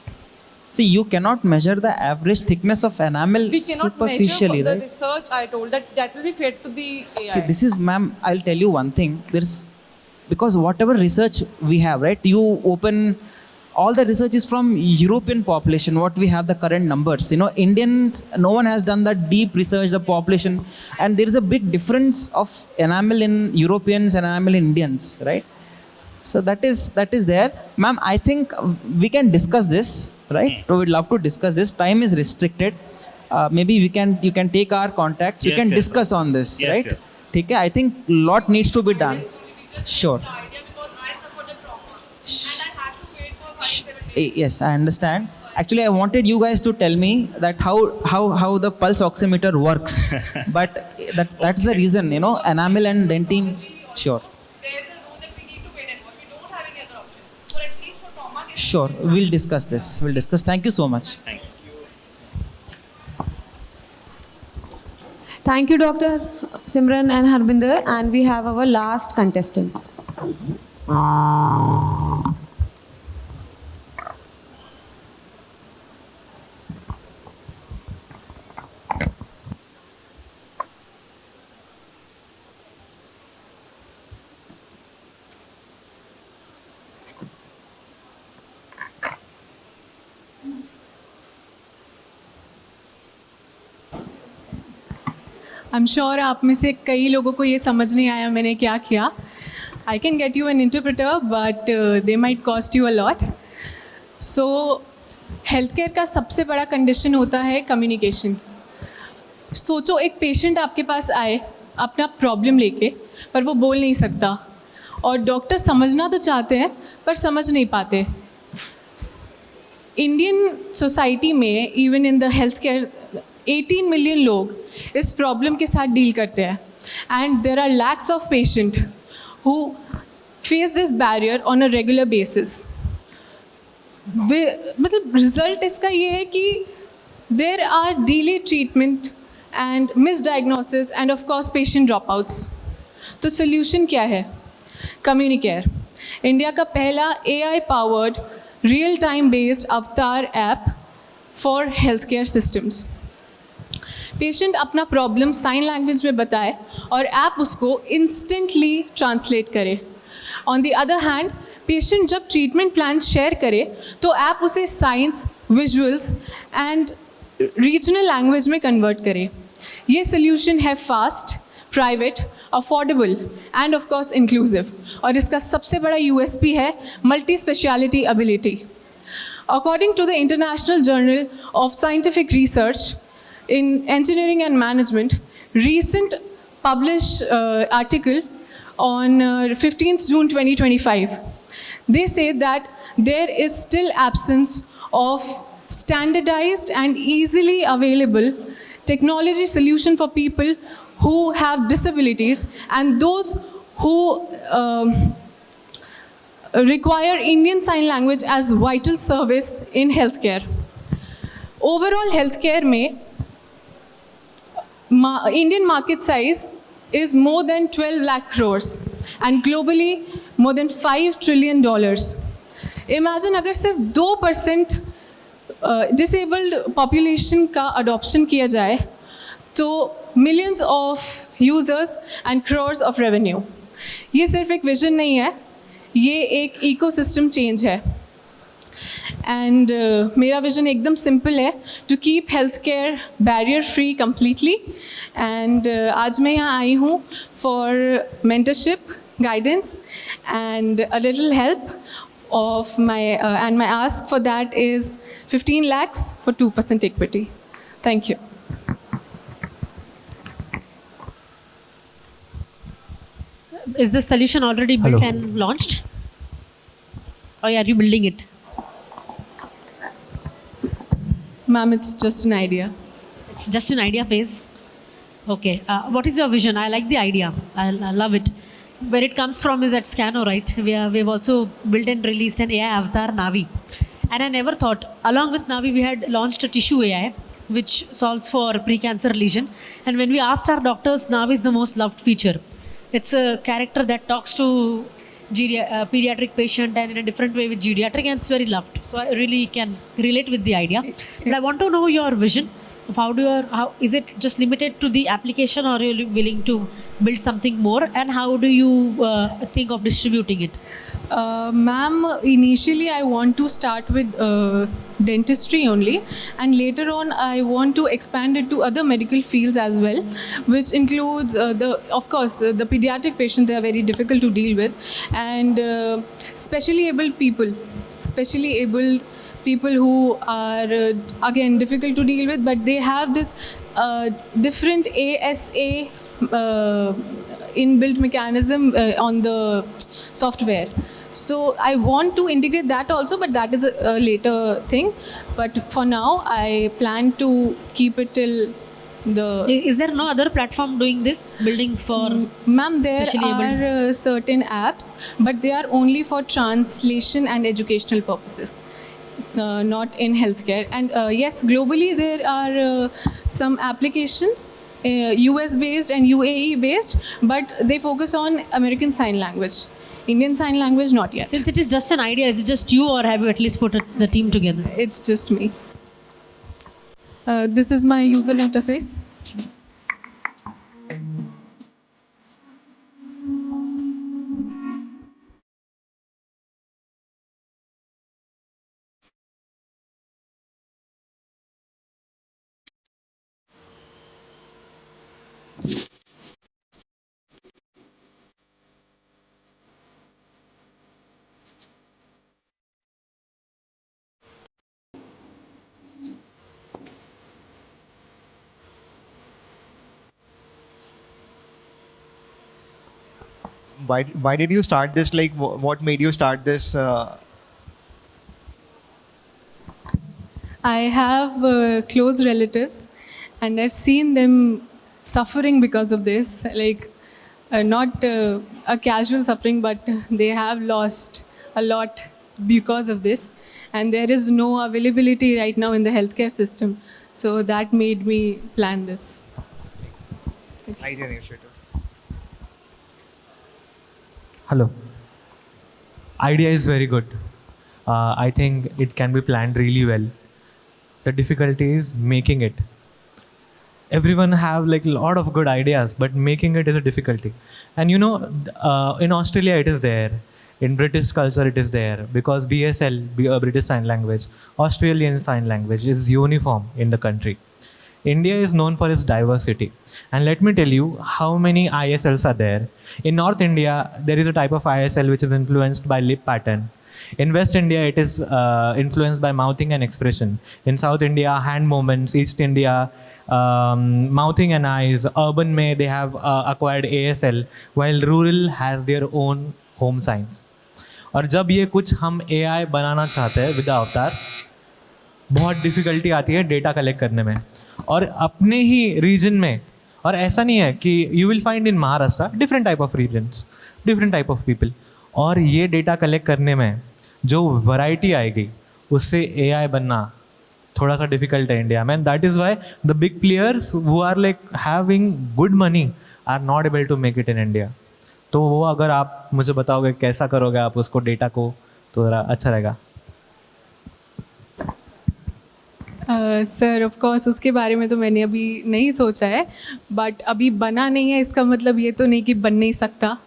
See, you cannot measure the average thickness of enamel We cannot superficially, measure right? the research. I told that will be fed to the AI. See, this is, ma'am, I'll tell you one thing. Because whatever research we have, right? You open, all the research is from European population, what we have the current numbers. Indians, no one has done that deep research, the population. And there is a big difference of enamel in Europeans and enamel in Indians, right? So that is there. Ma'am, I think we can discuss this, right? So we'd love to discuss this. Time is restricted. Maybe you can take our contacts. We Yes, can yes, discuss sir. on this, Yes, right? yes. ठीक है, I think lot needs to be done. Sure. Yes, I understand. Actually, I wanted you guys to tell me that how the pulse oximeter works, but that's the reason, you know, enamel and dentine. Sure. Sure, we'll discuss this. We'll discuss. Thank you so much. Thank you, Dr. Simran and Harbinder. And we have our last contestant. I'm sure आप में से कई लोगों को ये समझ नहीं आया मैंने क्या किया. I can get you an interpreter, but they might cost you a lot. So, healthcare का सबसे बड़ा कंडीशन होता है कम्युनिकेशन. सोचो एक पेशेंट आपके पास आए अपना प्रॉब्लम लेके, पर वो बोल नहीं सकता और डॉक्टर समझना तो चाहते हैं पर समझ नहीं पाते. इंडियन सोसाइटी में even in the health care 18 million लोग इस प्रॉब्लम के साथ डील करते हैं and there are lacks of patient who face this barrier on a regular basis. मतलब रिजल्ट इसका ये है कि there are delay treatment and misdiagnosis and of course patient drop outs. तो सोल्यूशन क्या है? कम्युनिकेयर, इंडिया का पहला AI powered real time based avatar app for health care systems. Patient अपना प्रॉब्लम साइन लैंग्वेज में बताए और ऐप उसको इंस्टेंटली ट्रांसलेट करे. On the other hand patient जब ट्रीटमेंट प्लान शेयर करे तो ऐप उसे signs, visuals and regional language में कन्वर्ट करे. ये सोल्यूशन है fast, private, affordable and of course inclusive. और इसका सबसे बड़ा USP है multi speciality ability. According to the international journal of scientific research in engineering and management, recent published article on 15th June 2025, they say that there is still absence of standardized and easily available technology solution for people who have disabilities and those who require Indian Sign Language as vital service in healthcare. Overall healthcare में Indian market size is more than 12 lakh crores and globally more than $5 trillion. Imagine अगर सिर्फ 2% disabled population का adoption किया जाए तो millions of users and crores of revenue. ये सिर्फ एक vision नहीं है, ये एक ecosystem change है. एंड मेरा विजन एकदम सिंपल है, to keep health care barrier free completely. And आज मैं यहाँ आई हूँ for mentorship, guidance and a little help of my and my ask for that is 15 lakhs for 2% equity. Thank you. Is this solution already built and launched? Or are you building it? Ma'am, it's just an idea. It's just an idea phase. Okay. What is your vision? I like the idea. I love it. Where it comes from is at Scano, right? We've also built and released an AI avatar, Navi. And I never thought, along with Navi, we had launched a tissue AI, which solves for pre-cancer lesion. And when we asked our doctors, Navi is the most loved feature. It's a character that talks to pediatric patient and in a different way with geriatric, and it's very loved. So I really can relate with the idea. But I want to know your vision of how is it just limited to the application, or are you willing to build something more, and how do you think of distributing it? Ma'am, initially I want to start with dentistry only, and later on I want to expand it to other medical fields as well, which includes of course the pediatric patients. They are very difficult to deal with, and specially abled people who are again difficult to deal with, but they have this different ASA inbuilt mechanism on the software. So I want to integrate that also, but that is a later thing. But for now, I plan to keep it till the... Is there no other platform doing this, building for Ma'am, there specially abled? are certain apps, but they are only for translation and educational purposes. Not in healthcare. And yes, globally there are some applications, US based and UAE based, but they focus on American Sign Language. Indian Sign Language, not yet. Since it is just an idea, is it just you or have you at least put the team together? It's just me. This is my user interface. Why did you start this? Like, what made you start this? I have close relatives, and I've seen them suffering because of this. Like, not a casual suffering, but they have lost a lot because of this. And there is no availability right now in the healthcare system. So that made me plan this. Nice initiative. Hello. Idea is very good. I think it can be planned really well. The difficulty is making it. Everyone have like a lot of good ideas, but making it is a difficulty. And you know, in Australia it is there. In British culture it is there because BSL, British Sign Language, Australian Sign Language is uniform in the country. India is known for its diversity. And let me tell you how many ISLs are there. In North India, there is a type of ISL which is influenced by lip pattern. In West India, it is influenced by mouthing and expression. In South India, hand movements. East India, mouthing and eyes. Urban they have acquired ASL, while rural has their own home signs. और जब ये कुछ हम AI बनाना चाहते हैं with अवतार, बहुत difficulty आती है डेटा कलेक्ट करने में और अपने ही रीजन में. और ऐसा नहीं है कि you will find in Maharashtra different type of regions, different type of people. और ये डेटा कलेक्ट करने में जो वैरायटी आएगी उससे AI बनना थोड़ा सा डिफिकल्ट है इंडिया में. That is why the big players who are like having good money are not able to make it in India. तो वो अगर आप मुझे बताओगे कैसा करोगे आप उसको डेटा को, तो ज़रा अच्छा रहेगा. सर ऑफ कोर्स उसके बारे में तो मैंने अभी नहीं सोचा है, बट अभी बना नहीं है इसका मतलब ये तो नहीं कि बन नहीं सकता.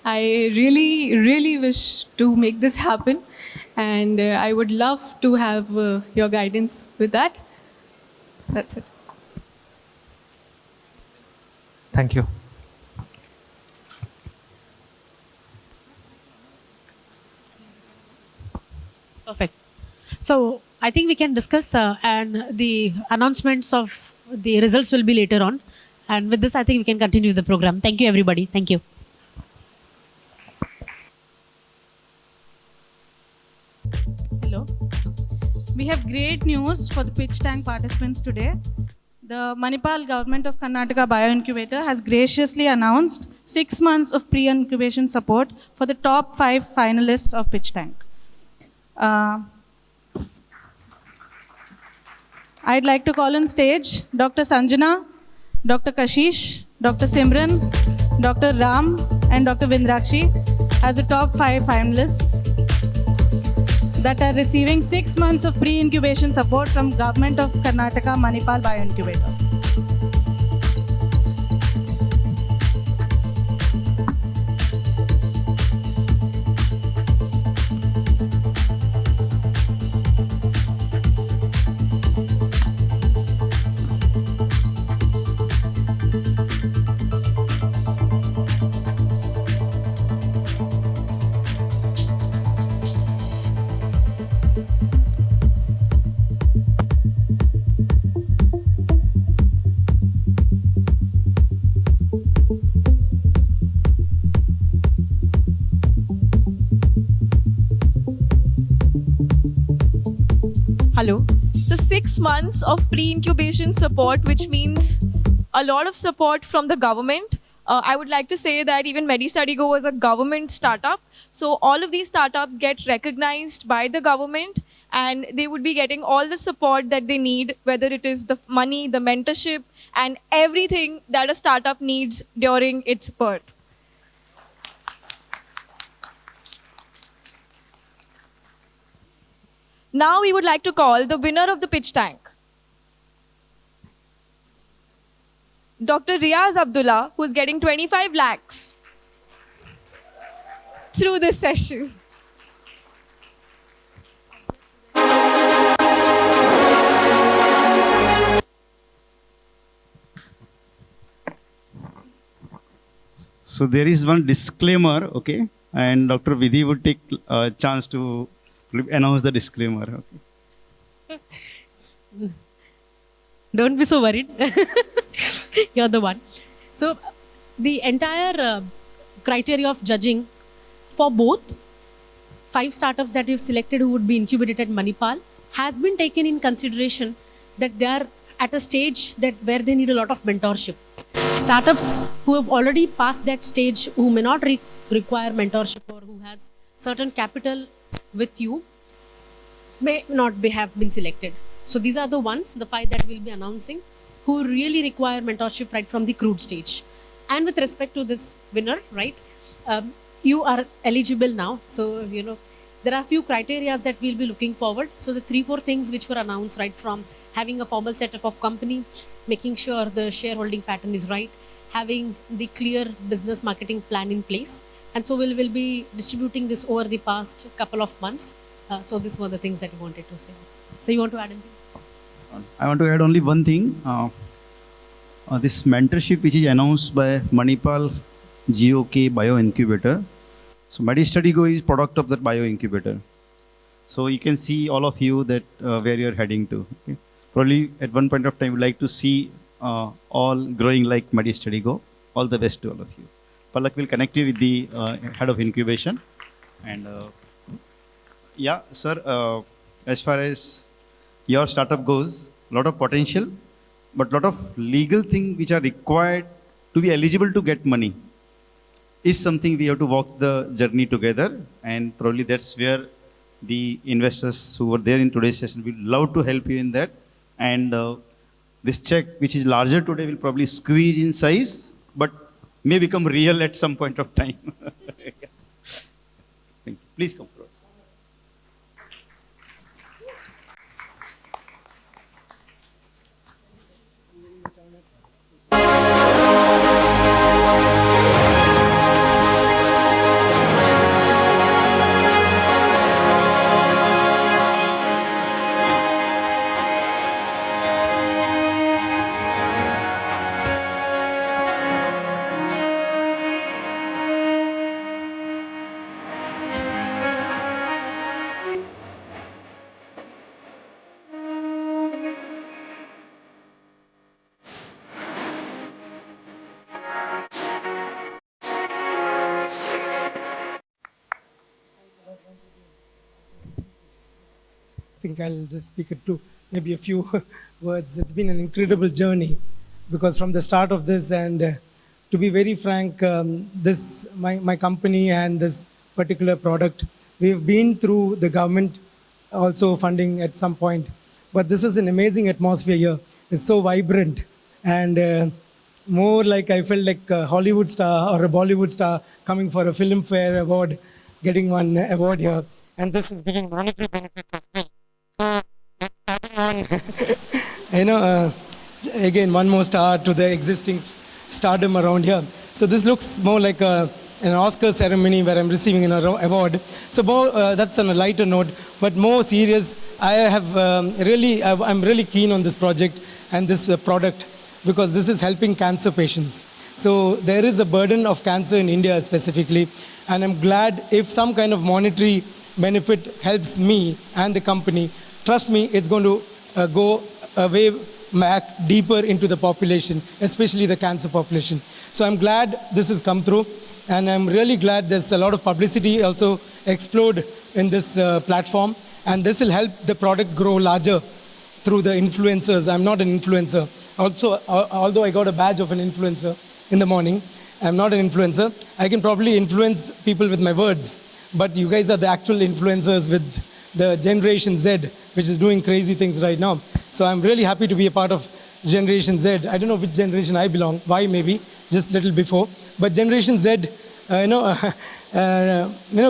I really wish to make this happen and I would love to have your guidance with that. That's it. Thank you. Perfect. So I think we can discuss and the announcements of the results will be later on. And with this, I think we can continue the program. Thank you, everybody. Thank you. Hello. We have great news for the pitch tank participants today. The Manipal Government of Karnataka Bioincubator has graciously announced 6 months of pre-incubation support for the top 5 finalists of pitch tank. I'd like to call on stage Dr. Sanjana, Dr. Kashish, Dr. Simran, Dr. Ram, and Dr. Vindrakshi as the top 5 finalists that are receiving 6 months of pre-incubation support from Government of Karnataka Manipal Bioincubator. Hello. So 6 months of pre-incubation support, which means a lot of support from the government. I would like to say that even MediStudyGo was a government startup. So all of these startups get recognized by the government and they would be getting all the support that they need, whether it is the money, the mentorship, and everything that a startup needs during its birth. Now we would like to call the winner of the pitch tank, Dr. Riaz Abdullah, who's getting 25 lakhs through this session. So there is one disclaimer, okay? And Dr. Vidhi would take a chance to announce the disclaimer. Okay? Don't be so worried. You're the one. So the entire criteria of judging for both 5 startups that we've selected who would be incubated at Manipal has been taken in consideration that they are at a stage that where they need a lot of mentorship. Startups who have already passed that stage, who may not require mentorship or who has certain capital with you, may not have been selected. So these are the ones, the 5 that we'll be announcing, who really require mentorship right from the crude stage. And with respect to this winner, right, you are eligible now. So, you know, there are a few criteria that we'll be looking forward. So the 3-4 things which were announced, right, from having a formal setup of company, making sure the shareholding pattern is right, having the clear business marketing plan in place. And so we'll be distributing this over the past couple of months. So these were the things that we wanted to say. So you want to add anything? I want to add only one thing. This mentorship which is announced by Manipal GOK Bio Incubator. So MediStudyGo is product of that bio incubator. So you can see all of you that where you're heading to. Okay? Probably at one point of time we'd like to see all growing like MediStudyGo. All the best to all of you. Palak will connect you with the head of incubation. And yeah, sir, as far as your startup goes, a lot of potential, but a lot of legal things which are required to be eligible to get money is something we have to walk the journey together. And probably that's where the investors who were there in today's session will love to help you in that. And this check, which is larger today, will probably squeeze in size, but may become real at some point of time. Thank you. Please come forward. I think I'll just speak it to maybe a few words. It's been an incredible journey because from the start of this, and to be very frank, my company and this particular product, we've been through the government also funding at some point, but this is an amazing atmosphere here. It's so vibrant and more like I felt like a Hollywood star or a Bollywood star coming for a Filmfare award, getting one award here, and this is giving monetary benefits as well. You know, again, one more star to the existing stardom around here. So this looks more like an Oscar ceremony where I'm receiving an award. So more, that's on a lighter note, but more serious. I'm really keen on this project and this product because this is helping cancer patients. So there is a burden of cancer in India specifically, and I'm glad if some kind of monetary benefit helps me and the company. Trust me, it's going to go way back deeper into the population, especially the cancer population. So I'm glad this has come through, and I'm really glad there's a lot of publicity also explored in this platform. And this will help the product grow larger through the influencers. I'm not an influencer. Also, although I got a badge of an influencer in the morning, I'm not an influencer. I can probably influence people with my words, but you guys are the actual influencers with the Generation Z, which is doing crazy things right now. So I'm really happy to be a part of Generation Z. I don't know which generation I belong, Y maybe, just little before. But Generation Z,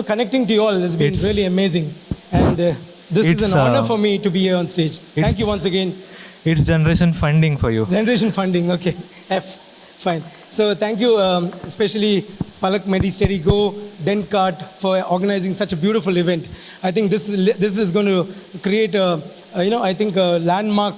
connecting to you all has been really amazing. And this is an honor for me to be here on stage. Thank you once again. It's generation funding for you. Generation funding, okay. F, fine. So thank you, especially Palak MediSteady Go, Dentcart for organizing such a beautiful event. I think this is going to create a landmark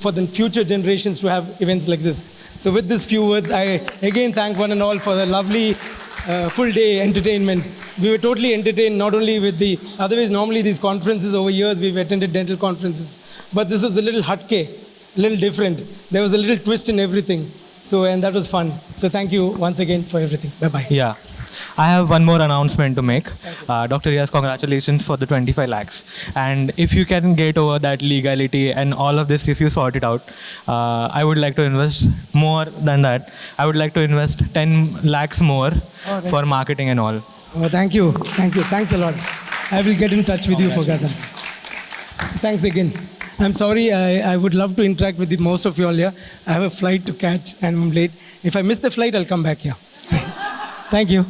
for the future generations to have events like this. So with these few words, I again thank one and all for the lovely full day entertainment. We were totally entertained, not only with the, otherwise normally these conferences over years, we've attended dental conferences, but this was a little hatke, a little different. There was a little twist in everything. So, and that was fun. So thank you once again for everything. Bye-bye. Yeah. I have one more announcement to make. Dr. Riaz, congratulations for the 25 lakhs. And if you can get over that legality and all of this, if you sort it out, I would like to invest more than that. I would like to invest 10 lakhs more for marketing and all. Oh, thank you. Thank you. Thanks a lot. I will get in touch with you for that. So thanks again. I'm sorry, I would love to interact with most of you all here. I have a flight to catch and I'm late. If I miss the flight, I'll come back here. Thank you.